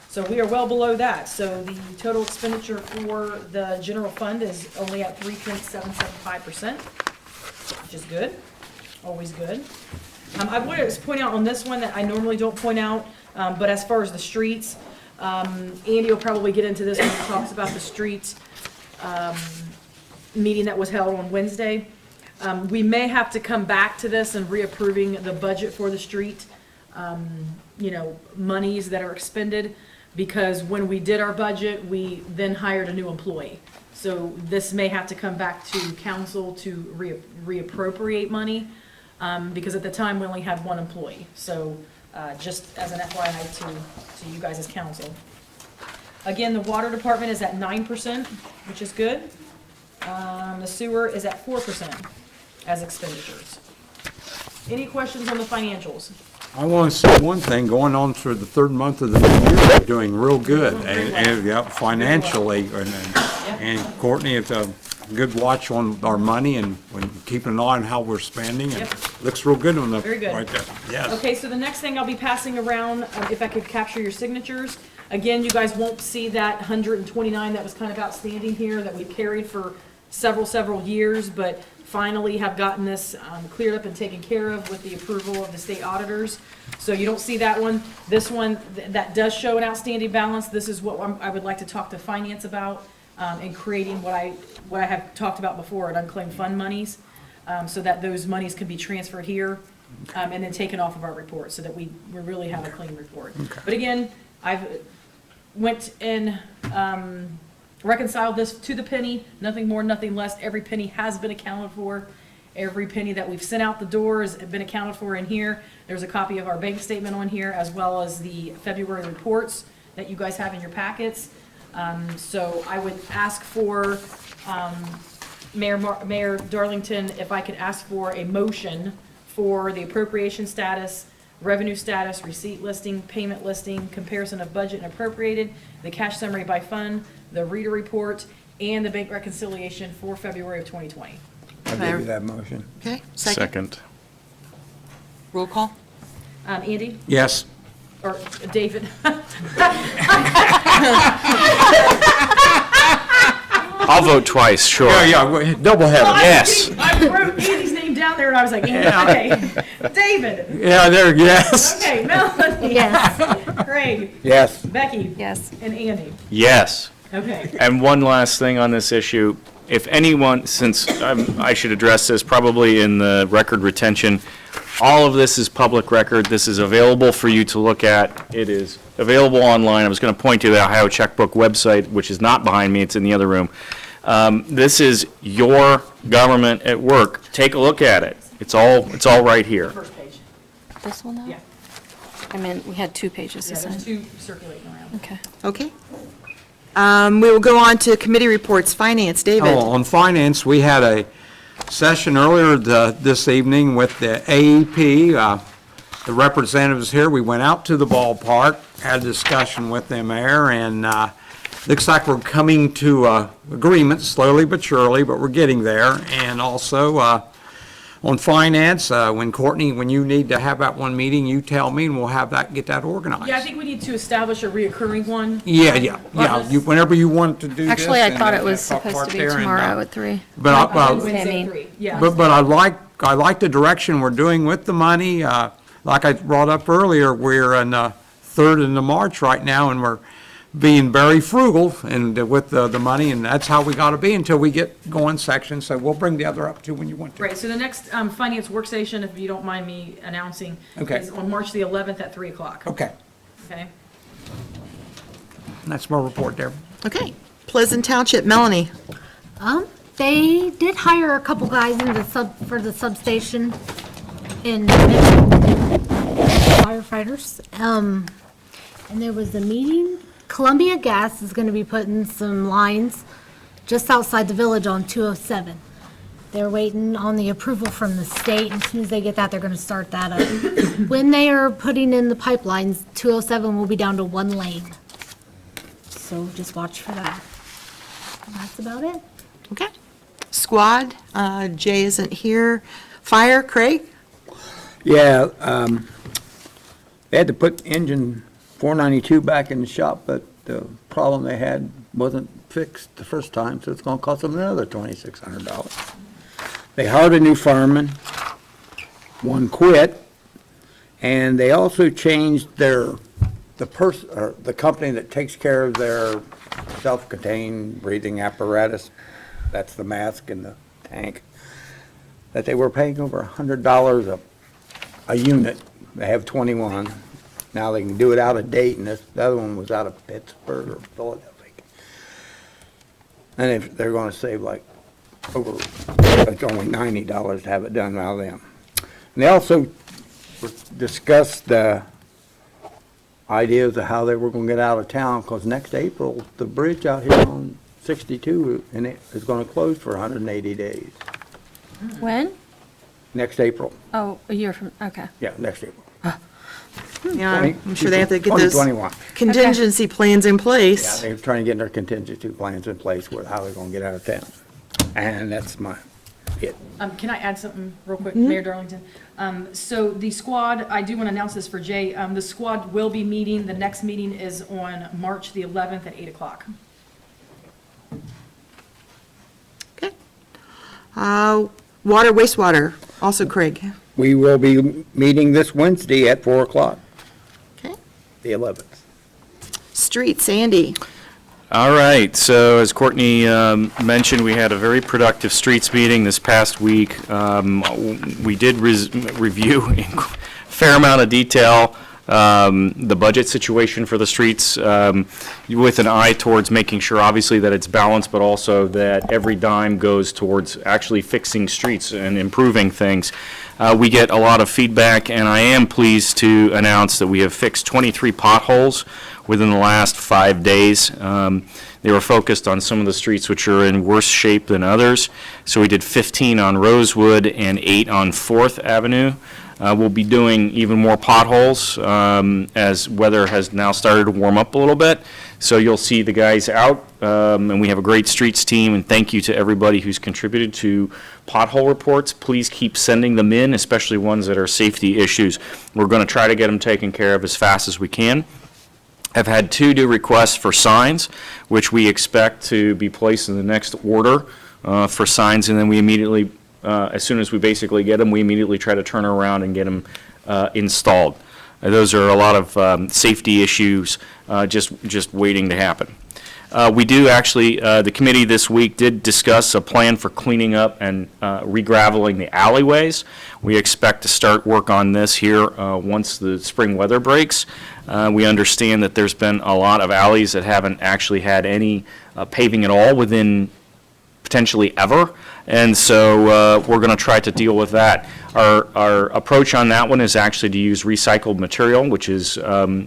So we are well below that. So the total expenditure for the general fund is only at 3.775%, which is good, always good. I wanted to point out on this one that I normally don't point out, but as far as the streets, Andy will probably get into this when he talks about the streets meeting that was held on Wednesday. We may have to come back to this and reapproving the budget for the street, monies that are expended, because when we did our budget, we then hired a new employee. So this may have to come back to council to reappropriate money, because at the time we only had one employee. So just as an FYI to you guys as council. Again, the water department is at 9%, which is good. The sewer is at 4% as expenditures. Any questions on the financials? I want to say one thing, going on through the third month of the new year, we're doing real good, and yeah, financially, and Courtney, good watch on our money and when keeping an eye on how we're spending. And Yep. looks real good on the, Very good. right there. Yes. Okay, so the next thing I'll be passing around, if I could capture your signatures. Again, you guys won't see that 129 that was kind of outstanding here that we carried for several years, but finally have gotten this cleared up and taken care of with the approval of the state auditors. So you don't see that one. This one, that does show an outstanding balance. This is what I would like to talk to finance about, in creating what I have talked about before at unclaimed fund monies, so that those monies can be transferred here, and then taken off of our report, so that we really have a clean report. But again, I've went and reconciled this to the penny, nothing more, nothing less. Every penny has been accounted for. Every penny that we've sent out the door has been accounted for in here. There's a copy of our bank statement on here, as well as the February reports that you guys have in your packets. So I would ask for, Mayor Darlington, if I could ask for a motion for the appropriation status, revenue status, receipt listing, payment listing, comparison of budget and appropriated, the cash summary by fund, the reader report, and the bank reconciliation for February of 2020. I'll give you that motion. Okay, Second. Roll call? Andy, Yes. or David? I'll vote twice, sure. Double header. Yes. I wrote Andy's name down there and I was like, Andy, okay. David, Yeah, there, yes. okay, Melanie. Yes. Craig, Yes. Becky, Yes. and Andy. Yes. Okay. And one last thing on this issue, if anyone, since I should address this probably in the record retention, all of this is public record. This is available for you to look at. It is available online. I was going to point to the Ohio Checkbook website, which is not behind me. It's in the other room. This is your government at work. Take a look at it. It's all right here. First page. This one, though? Yeah. I meant, we had 2 pages to Yeah, sign. there's 2 circulating around. Okay. Okay. We will go on to committee reports. Finance, David. Oh, on finance, we had a session earlier this evening with the AEP. The representatives here, we went out to the ballpark, had a discussion with them there, and looks like we're coming to agreement slowly but surely, but we're getting there. And also, on finance, when you need to have that one meeting, you tell me, and we'll get that organized. Yeah, I think we need to establish a reoccurring one. Yeah, whenever you want to do this. Actually, I and thought it that was part supposed to be there, and, tomorrow at 3. But Wednesday I mean- at 3, yeah. But I like the direction we're doing with the money. Like I brought up earlier, we're in the 3rd into March right now, and we're being very frugal and with the money, and that's how we got to be until we get going sections. So we'll bring the other up too when you want to. Right, so the next finance workstation, if you don't mind me announcing, Okay. is on March the 11th at 3 o'clock. Okay, Okay? and that's my report there. Okay. Pleasant Township, Melanie. They did hire a couple guys for the substation in firefighters. And there was a meeting. Columbia Gas is gonna be putting some lines just outside the village on 207. They're waiting on the approval from the state. As soon as they get that, they're gonna start that up. When they are putting in the pipelines, 207 will be down to 1 lane. So just watch for that. And that's about it. Okay. Squad, Jay isn't here. Fire, Craig? Yeah, they had to put engine 492 back in the shop, but the problem they had wasn't fixed the first time, so it's gonna cost them another $2,600. They hired a new fireman, one quit, and they also changed the company that takes care of their self-contained breathing apparatus. That's the mask and the tank, that they were paying over $100 a unit. They have 21. Now they can do it out of Dayton. The other one was out of Pittsburgh or Philadelphia. And if they're gonna save it's only $90 to have it done out of them. And they also discussed the ideas of how they were gonna get out of town, because next April, the bridge out here on 62, and it is gonna close for 180 days. When? Next April, Oh, a year from, okay. yeah, next April. Yeah, I'm sure they have to get those 2021. contingency plans in Yeah, place. they're trying to get their contingency plans in place with how they're gonna get out of town. And that's it. Can I add something real quick, Mayor Darlington? So the squad, I do want to announce this for Jay, the squad will be meeting, the next meeting is on March the 11th at 8 o'clock. Okay. Water, wastewater, also Craig. We will be meeting this Wednesday at 4 o'clock, Okay. the 11th. Streets, Andy. All right, so as Courtney mentioned, we had a very productive streets meeting this past week. We did review in a fair amount of detail the budget situation for the streets with an eye towards making sure, obviously, that it's balanced, but also that every dime goes towards actually fixing streets and improving things. We get a lot of feedback, and I am pleased to announce that we have fixed 23 potholes within the last 5 days. They were focused on some of the streets which are in worse shape than others. So we did 15 on Rosewood and 8 on 4th Avenue. We'll be doing even more potholes as weather has now started to warm up a little bit. So you'll see the guys out, and we have a great streets team, and thank you to everybody who's contributed to pothole reports. Please keep sending them in, especially ones that are safety issues. We're going to try to get them taken care of as fast as we can. I've had 2 new requests for signs, which we expect to be placed in the next order for signs, and then we immediately, as soon as we basically get them, we immediately try to turn around and get them installed. Those are a lot of safety issues just waiting to happen. We do actually, the committee this week did discuss a plan for cleaning up and re-graveling the alleyways. We expect to start work on this here once the spring weather breaks. We understand that there's been a lot of alleys that haven't actually had any paving at all within potentially ever, and so we're going to try to deal with that. Our approach on that one is actually to use recycled material, which is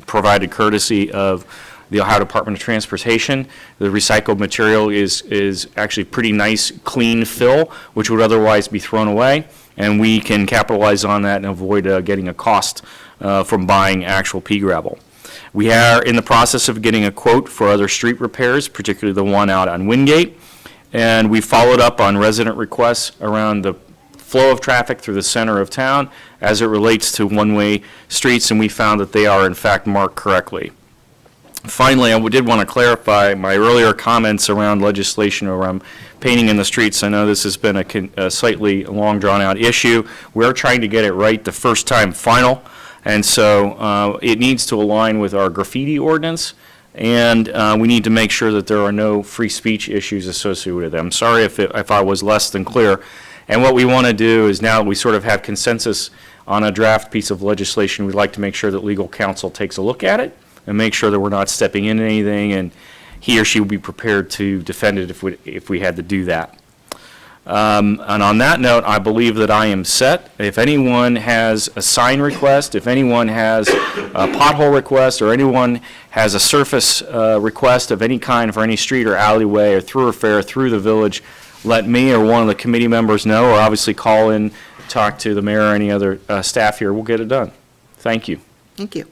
provided courtesy of the Ohio Department of Transportation. The recycled material is actually pretty nice, clean fill, which would otherwise be thrown away, and we can capitalize on that and avoid getting a cost from buying actual pea gravel. We are in the process of getting a quote for other street repairs, particularly the one out on Wingate, and we followed up on resident requests around the flow of traffic through the center of town as it relates to one-way streets, and we found that they are in fact marked correctly. Finally, I did want to clarify my earlier comments around legislation around painting in the streets. I know this has been a slightly long, drawn-out issue. We're trying to get it right the first time final, and so it needs to align with our graffiti ordinance, and we need to make sure that there are no free speech issues associated with it. I'm sorry if I was less than clear. And what we want to do is, now that we sort of have consensus on a draft piece of legislation, we'd like to make sure that legal counsel takes a look at it and make sure that we're not stepping into anything, and he or she would be prepared to defend it if we had to do that. And on that note, I believe that I am set. If anyone has a sign request, if anyone has a pothole request, or anyone has a surface request of any kind for any street or alleyway or thoroughfare through the village, let me or one of the committee members know, or obviously call in, talk to the mayor or any other staff here. We'll get it done. Thank you. Thank you.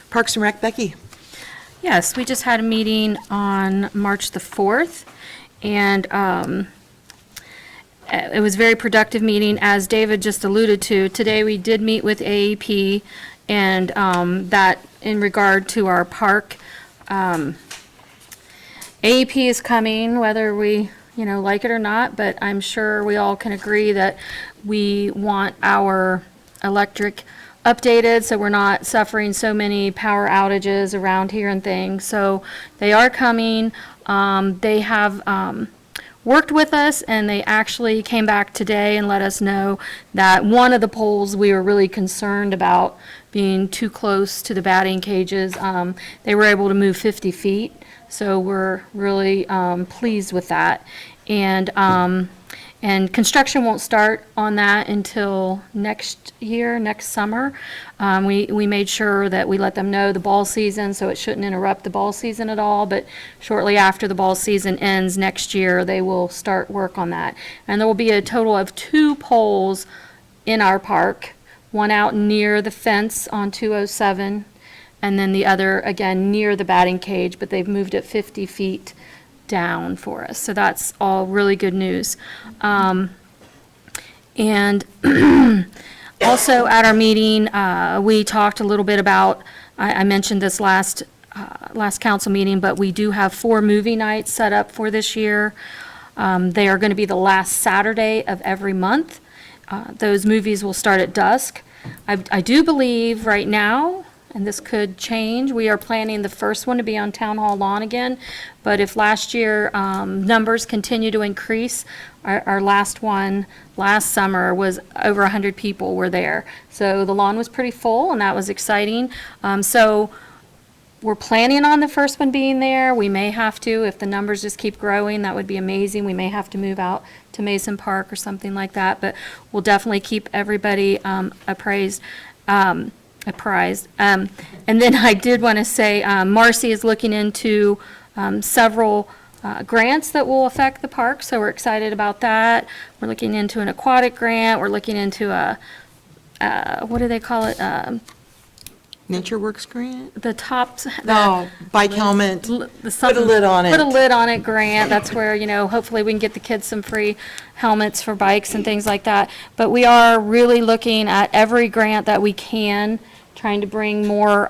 Parks and Rec, Becky. Yes, we just had a meeting on March the 4th, and it was a very productive meeting, as David just alluded to. Today, we did meet with AEP, and that in regard to our park. AEP is coming, whether we like it or not, but I'm sure we all can agree that we want our electric updated, so we're not suffering so many power outages around here and things. So they are coming. They have worked with us, and they actually came back today and let us know that one of the poles we were really concerned about being too close to the batting cages, they were able to move 50 feet. So we're really pleased with that. And construction won't start on that until next year, next summer. We made sure that we let them know the ball season, so it shouldn't interrupt the ball season at all, but shortly after the ball season ends next year, they will start work on that. And there will be a total of 2 poles in our park, one out near the fence on 207, and then the other, again, near the batting cage, but they've moved it 50 feet down for us. So that's all really good news. And also at our meeting, we talked a little bit about, I mentioned this last council meeting, but we do have 4 movie nights set up for this year. They are going to be the last Saturday of every month. Those movies will start at dusk. I do believe right now, and this could change, we are planning the first one to be on Town Hall lawn again. But if last year numbers continue to increase, our last one last summer was over 100 people were there. So the lawn was pretty full, and that was exciting. So we're planning on the first one being there. We may have to, if the numbers just keep growing, that would be amazing. We may have to move out to Mason Park or something like that, but we'll definitely keep everybody apprised. And then I did want to say, Marcy is looking into several grants that will affect the park, so we're excited about that. We're looking into an aquatic grant. We're looking into a, what do they call it? Nature Works grant? The top. No, bike helmet. Put a lid on it. Put a lid on it grant. That's where, hopefully we can get the kids some free helmets for bikes and things like that. But we are really looking at every grant that we can, trying to bring more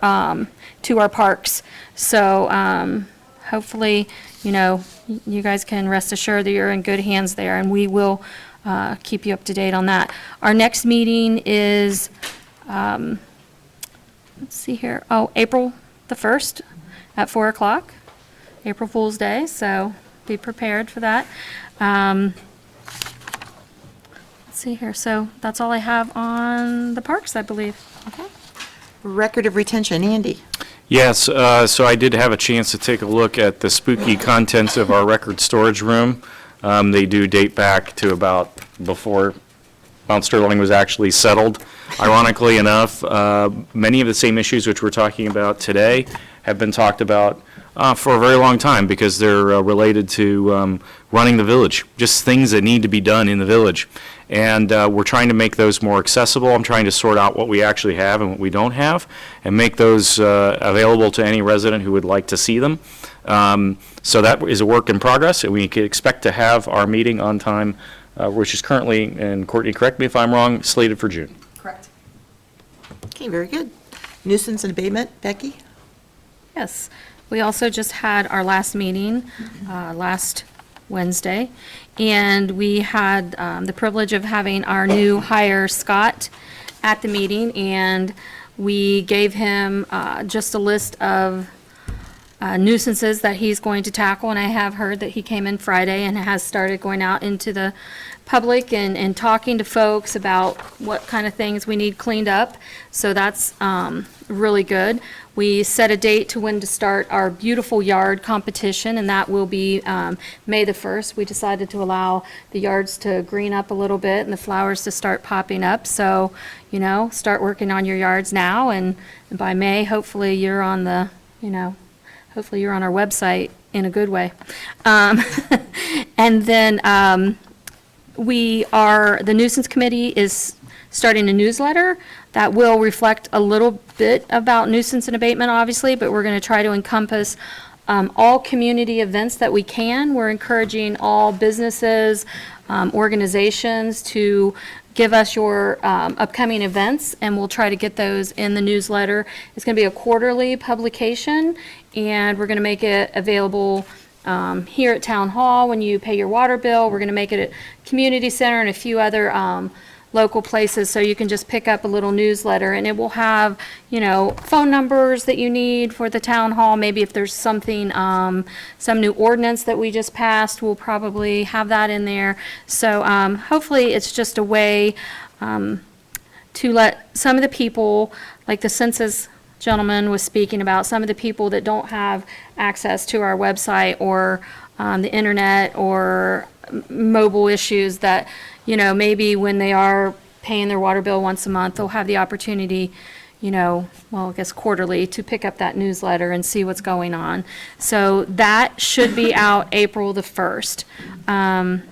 to our parks. So hopefully, you guys can rest assured that you're in good hands there, and we will keep you up to date on that. Our next meeting is, let's see here, April the 1st at 4 o'clock, April Fool's Day, so be prepared for that. Let's see here, so that's all I have on the parks, I believe. Okay. Record of retention, Andy. Yes, so I did have a chance to take a look at the spooky contents of our record storage room. They do date back to about before Mount Sterling was actually settled. Ironically enough, many of the same issues which we're talking about today have been talked about for a very long time, because they're related to running the village, just things that need to be done in the village. And we're trying to make those more accessible. I'm trying to sort out what we actually have and what we don't have, and make those available to any resident who would like to see them. So that is a work in progress, and we can expect to have our meeting on time, which is currently, and Courtney, correct me if I'm wrong, slated for June. Correct. Okay, very good. Nuisance and abatement, Becky? Yes, we also just had our last meeting last Wednesday, and we had the privilege of having our new hire, Scott, at the meeting, and we gave him just a list of nuisances that he's going to tackle, and I have heard that he came in Friday and has started going out into the public and talking to folks about what kind of things we need cleaned up, so that's really good. We set a date to when to start our beautiful yard competition, and that will be May the 1st. We decided to allow the yards to green up a little bit and the flowers to start popping up, so, start working on your yards now, and by May, hopefully you're on the, hopefully you're on our website in a good way. And then the nuisance committee is starting a newsletter that will reflect a little bit about nuisance and abatement, obviously, but we're going to try to encompass all community events that we can. We're encouraging all businesses, organizations to give us your upcoming events, and we'll try to get those in the newsletter. It's going to be a quarterly publication, and we're going to make it available here at Town Hall when you pay your water bill. We're going to make it at Community Center and a few other local places, so you can just pick up a little newsletter, and it will have, phone numbers that you need for the Town Hall. Maybe if there's something, some new ordinance that we just passed, we'll probably have that in there. So hopefully it's just a way to let some of the people, like the census gentleman was speaking about, some of the people that don't have access to our website or the internet or mobile issues, that, maybe when they are paying their water bill once a month, they'll have the opportunity, I guess quarterly, to pick up that newsletter and see what's going on. So that should be out April the 1st. And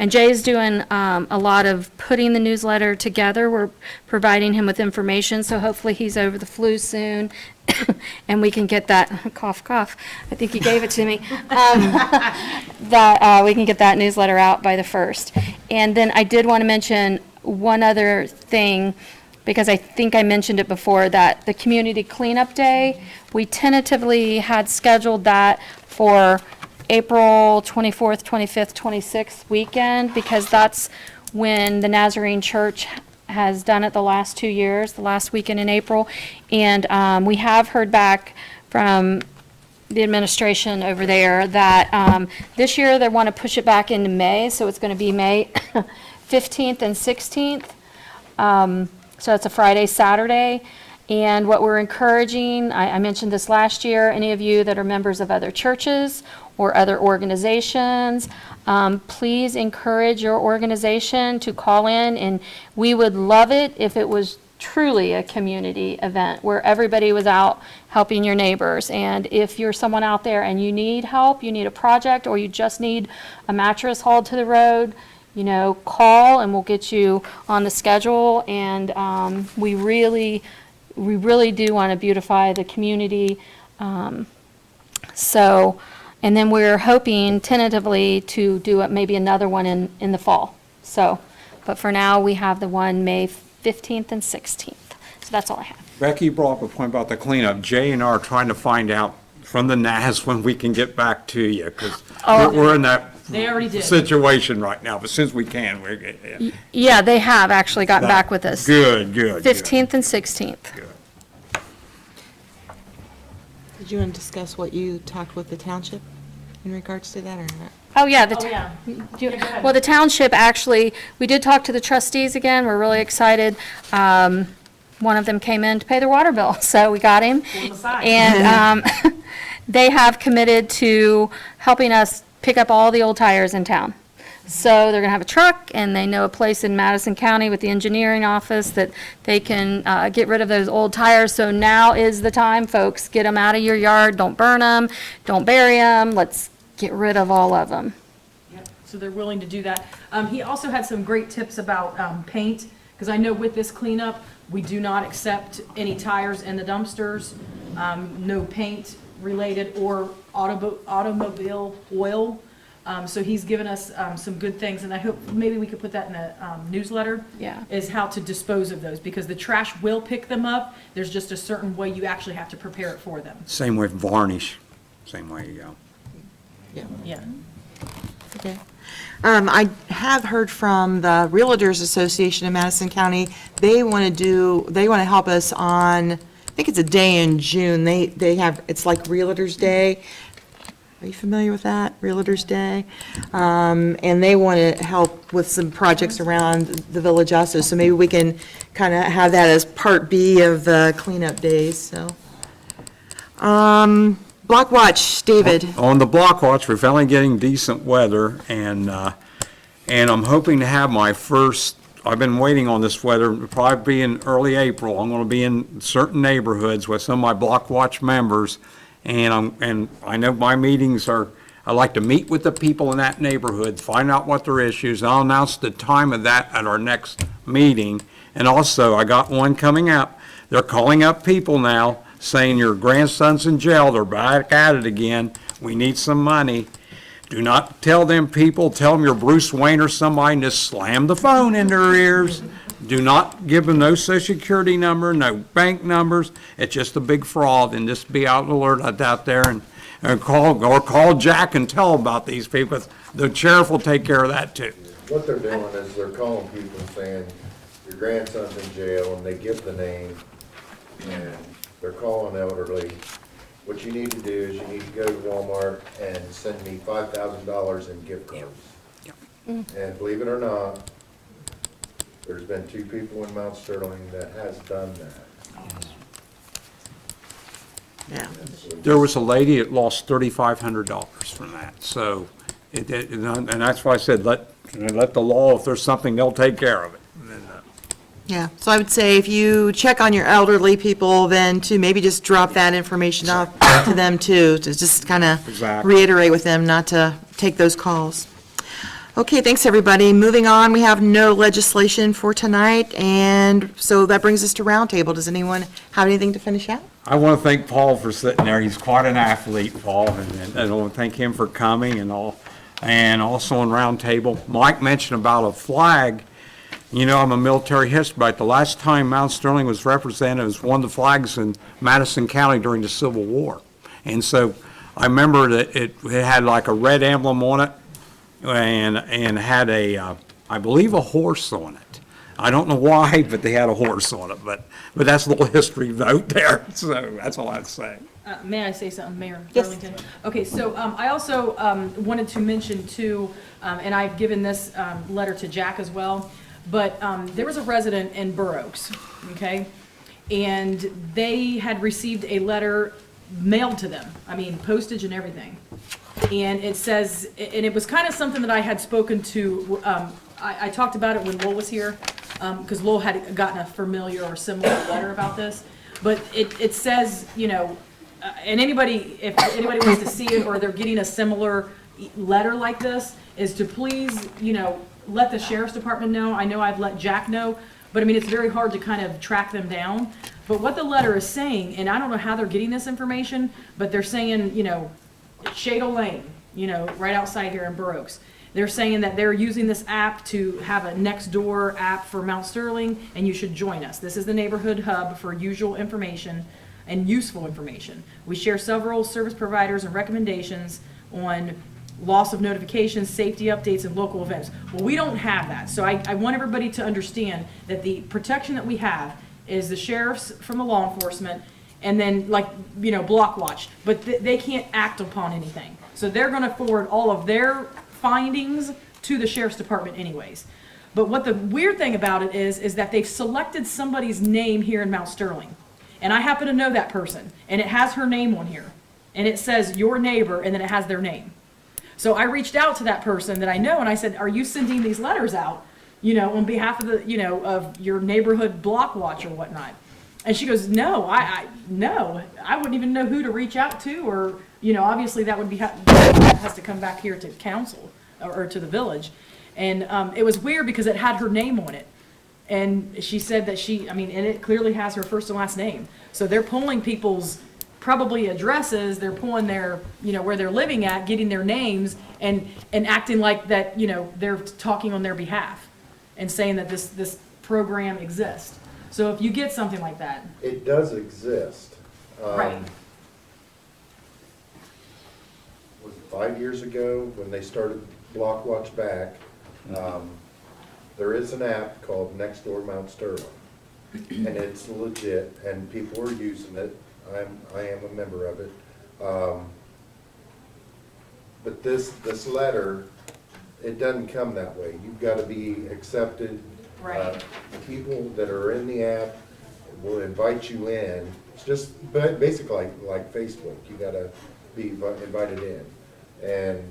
And Jay is doing a lot of putting the newsletter together. We're providing him with information, so hopefully he's over the flu soon, and we can get that, cough, cough, I think you gave it to me, that we can get that newsletter out by the 1st. And then I did want to mention one other thing, because I think I mentioned it before, that the Community Cleanup Day, we tentatively had scheduled that for April 24th, 25th, 26th weekend, because that's when the Nazarene Church has done it the last 2 years, the last weekend in April. And we have heard back from the administration over there that this year they want to push it back into May, so it's going to be May 15th and 16th. So it's a Friday, Saturday. And what we're encouraging, I mentioned this last year, any of you that are members of other churches or other organizations, please encourage your organization to call in, and we would love it if it was truly a community event where everybody was out helping your neighbors. And if you're someone out there and you need help, you need a project, or you just need a mattress hauled to the road, you know, call and we'll get you on the schedule. And we really do want to beautify the community. And then we're hoping tentatively to do maybe another one in the fall. So, but for now, we have the one May 15th and 16th. So that's all I have. Becky brought up a point about the cleanup. Jay and I are trying to find out from the NAS when we can get back to you, because we're in that They already did. situation right now, but since we can, Yeah, they have actually gotten back with us. Good. 15th and 16th. Did you want to discuss what you talked with the township in regards to that or not? Oh, yeah. Oh, yeah. You- Yeah, go ahead. Well, the township, actually, we did talk to the trustees again. We're really excited. One of them came in to pay their water bill, so we got him. Pull him aside. And they have committed to helping us pick up all the old tires in town. So they're going to have a truck, and they know a place in Madison County with the engineering office that they can get rid of those old tires. So now is the time, folks. Get them out of your yard. Don't burn them. Don't bury them. Let's get rid of all of them. Yep, so they're willing to do that. He also had some great tips about paint, because I know with this cleanup, we do not accept any tires in the dumpsters, no paint related or automobile oil. So he's given us some good things, and I hope maybe we could put that in a newsletter. Yeah. Is how to dispose of those, because the trash will pick them up. There's just a certain way you actually have to prepare it for them. Same with varnish, same way you go. Yeah. Okay. I have heard from the Realtors Association of Madison County. They want to help us on, I think it's a day in June. They have, it's like Realtors Day. Are you familiar with that, Realtors Day? And they want to help with some projects around the village also. So maybe we can kind of have that as part B of the cleanup days, so. Block Watch, David. On the Block Watch, we're finally getting decent weather, and I'm hoping to have my first, I've been waiting on this weather, it'll probably be in early April. I'm going to be in certain neighborhoods with some of my Block Watch members, and I know my meetings are, I like to meet with the people in that neighborhood, find out what their issues, and I'll announce the time of that at our next meeting. And also, I got one coming up, they're calling up people now, saying your grandson's in jail, they're back at it again, we need some money. Do not tell them people, tell them you're Bruce Wayne or somebody, and just slam the phone in their ears. Do not give them no social security number, no bank numbers, it's just a big fraud, and just be out alert out there and call Jack and tell about these people. The sheriff will take care of that too. What they're doing is they're calling people saying, your grandson's in jail, and they give the name, and they're calling elderly. What you need to do is you need to go to Walmart and send me $5,000 in gift cards. And believe it or not, there's been 2 people in Mount Sterling that has done that. Yeah. There was a lady that lost $3,500 from that, so, and that's why I said, let the law, if there's something, they'll take care of it. Yeah, so I would say if you check on your elderly people, then to maybe just drop that information off to them too, to just kind of Exactly. reiterate with them not to take those calls. Okay, thanks, everybody. Moving on, we have no legislation for tonight, and so that brings us to roundtable. Does anyone have anything to finish out? I want to thank Paul for sitting there. He's quite an athlete, Paul, and I want to thank him for coming and all. And also on roundtable, Mike mentioned about a flag. You know, I'm a military history, but the last time Mount Sterling was represented, it was one of the flags in Madison County during the Civil War. And so I remember that it had like a red emblem on it and had a, I believe, a horse on it. I don't know why, but they had a horse on it. But that's a little history vote there. So that's all I'd say. May I say something, Mayor Yes. Darlington? Okay, so I also wanted to mention too, and I've given this letter to Jack as well, but there was a resident in Burr Oaks, okay? And they had received a letter mailed to them, I mean, postage and everything. And it says, and it was kind of something that I had spoken to, I talked about it when Lowell was here, because Lowell had gotten a familiar or similar letter about this. But it says, you know, and anybody, if anybody wants to see it or they're getting a similar letter like this, is to please, you know, let the sheriff's department know. I know I've let Jack know, but I mean, it's very hard to kind of track them down. But what the letter is saying, and I don't know how they're getting this information, but they're saying, you know, Shadle Lane, you know, right outside here in Burr Oaks. They're saying that they're using this app to have a next door app for Mount Sterling, and you should join us. This is the neighborhood hub for usual information and useful information. We share several service providers and recommendations on loss of notifications, safety updates, and local events. Well, we don't have that. So I want everybody to understand that the protection that we have is the sheriffs from the law enforcement, and then, like, you know, Block Watch, but they can't act upon anything. So they're gonna forward all of their findings to the sheriff's department anyways. But what the weird thing about it is that they've selected somebody's name here in Mount Sterling. And I happen to know that person, and it has her name on here. And it says your neighbor, and then it has their name. So I reached out to that person that I know, and I said, are you sending these letters out, you know, on behalf of the, you know, of your neighborhood Block Watch or whatnot? And she goes, no, no, I wouldn't even know who to reach out to, or, you know, obviously that would be, that has to come back here to council or to the village. And it was weird because it had her name on it. And she said that I mean, and it clearly has her first and last name. So they're pulling people's probably addresses, they're pulling their, you know, where they're living at, getting their names, and acting like that, you know, they're talking on their behalf and saying that this program exists. So if you get something like that. It does exist. Right. Was it 5 years ago when they started Block Watch back? There is an app called Nextdoor Mount Sterling, and it's legit, and people are using it. I am a member of it. But this letter, it doesn't come that way. You've got to be accepted. Right. People that are in the app will invite you in. It's just basically like Facebook. You got to be invited in. And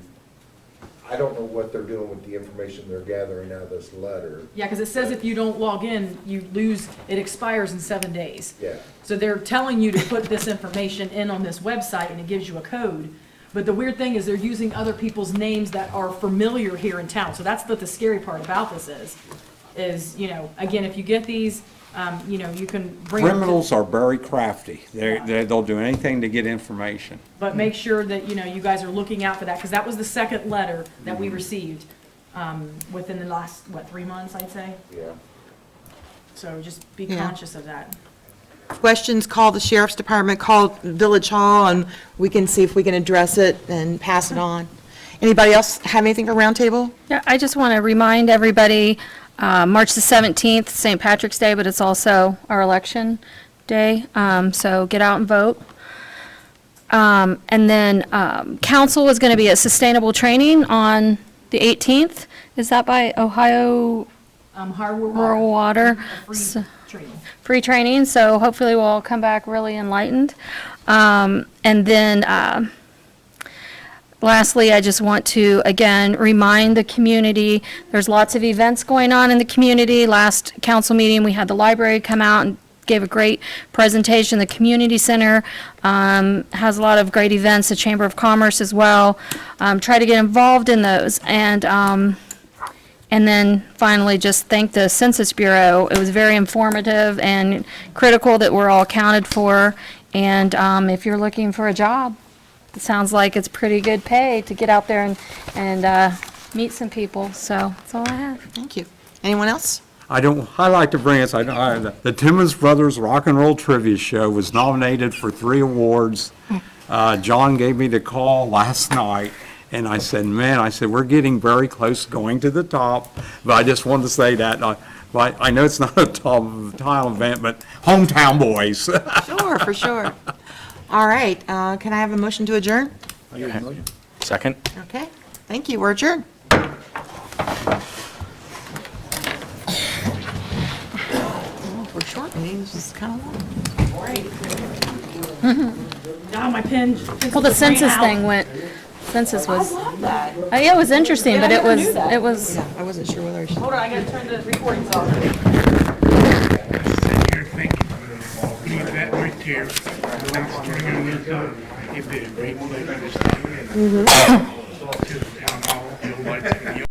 I don't know what they're doing with the information they're gathering out of this letter. Yeah, because it says if you don't log in, you lose, it expires in 7 days. Yeah. So they're telling you to put this information in on this website, and it gives you a code. But the weird thing is they're using other people's names that are familiar here in town. So that's what the scary part about this is, you know, again, if you get these, you know, you can bring them to- Criminals are very crafty. They'll do anything to get information. But make sure that, you know, you guys are looking out for that, because that was the second letter that we received within the last, 3 months, I'd say? Yeah. So just be Yeah. conscious of that. Questions, call the sheriff's department, call Village Hall, and we can see if we can address it and pass it on. Anybody else have anything for roundtable? Yeah, I just want to remind everybody, March the 17th, St. Patrick's Day, but it's also our election day, so get out and vote. And then council is going to be at Sustainable Training on the 18th. Is that by Ohio Rural Water? Free training. Free training, so hopefully we'll all come back really enlightened. And then lastly, I just want to, again, remind the community, there's lots of events going on in the community. Last council meeting, we had the library come out and gave a great presentation. The community center has a lot of great events, the Chamber of Commerce as well. Try to get involved in those. And And then finally, just thank the Census Bureau. It was very informative and critical that we're all accounted for. And if you're looking for a job, it sounds like it's pretty good pay to get out there and meet some people. So that's all I have. Thank you. Anyone else? I like to bring us, the Timmons Brothers Rock and Roll Trivia Show was nominated for 3 awards. John gave me the call last night, and I said, we're getting very close to going to the top, but I just wanted to say that. I know it's not a top of the title event, but hometown boys. Sure, for sure. All right, can I have a motion to adjourn? Second? Okay, thank you, we're adjourned. We're short, meetings is kind of long. Now my pen. Well, the census thing census was, that. yeah, it was interesting, Yeah, but I it never was, knew that. it was, Yeah, I wasn't sure whether I should. Hold on, I gotta turn the recordings off. Here thinking, leave that right there. It'd be a great place to stay. To the town hall,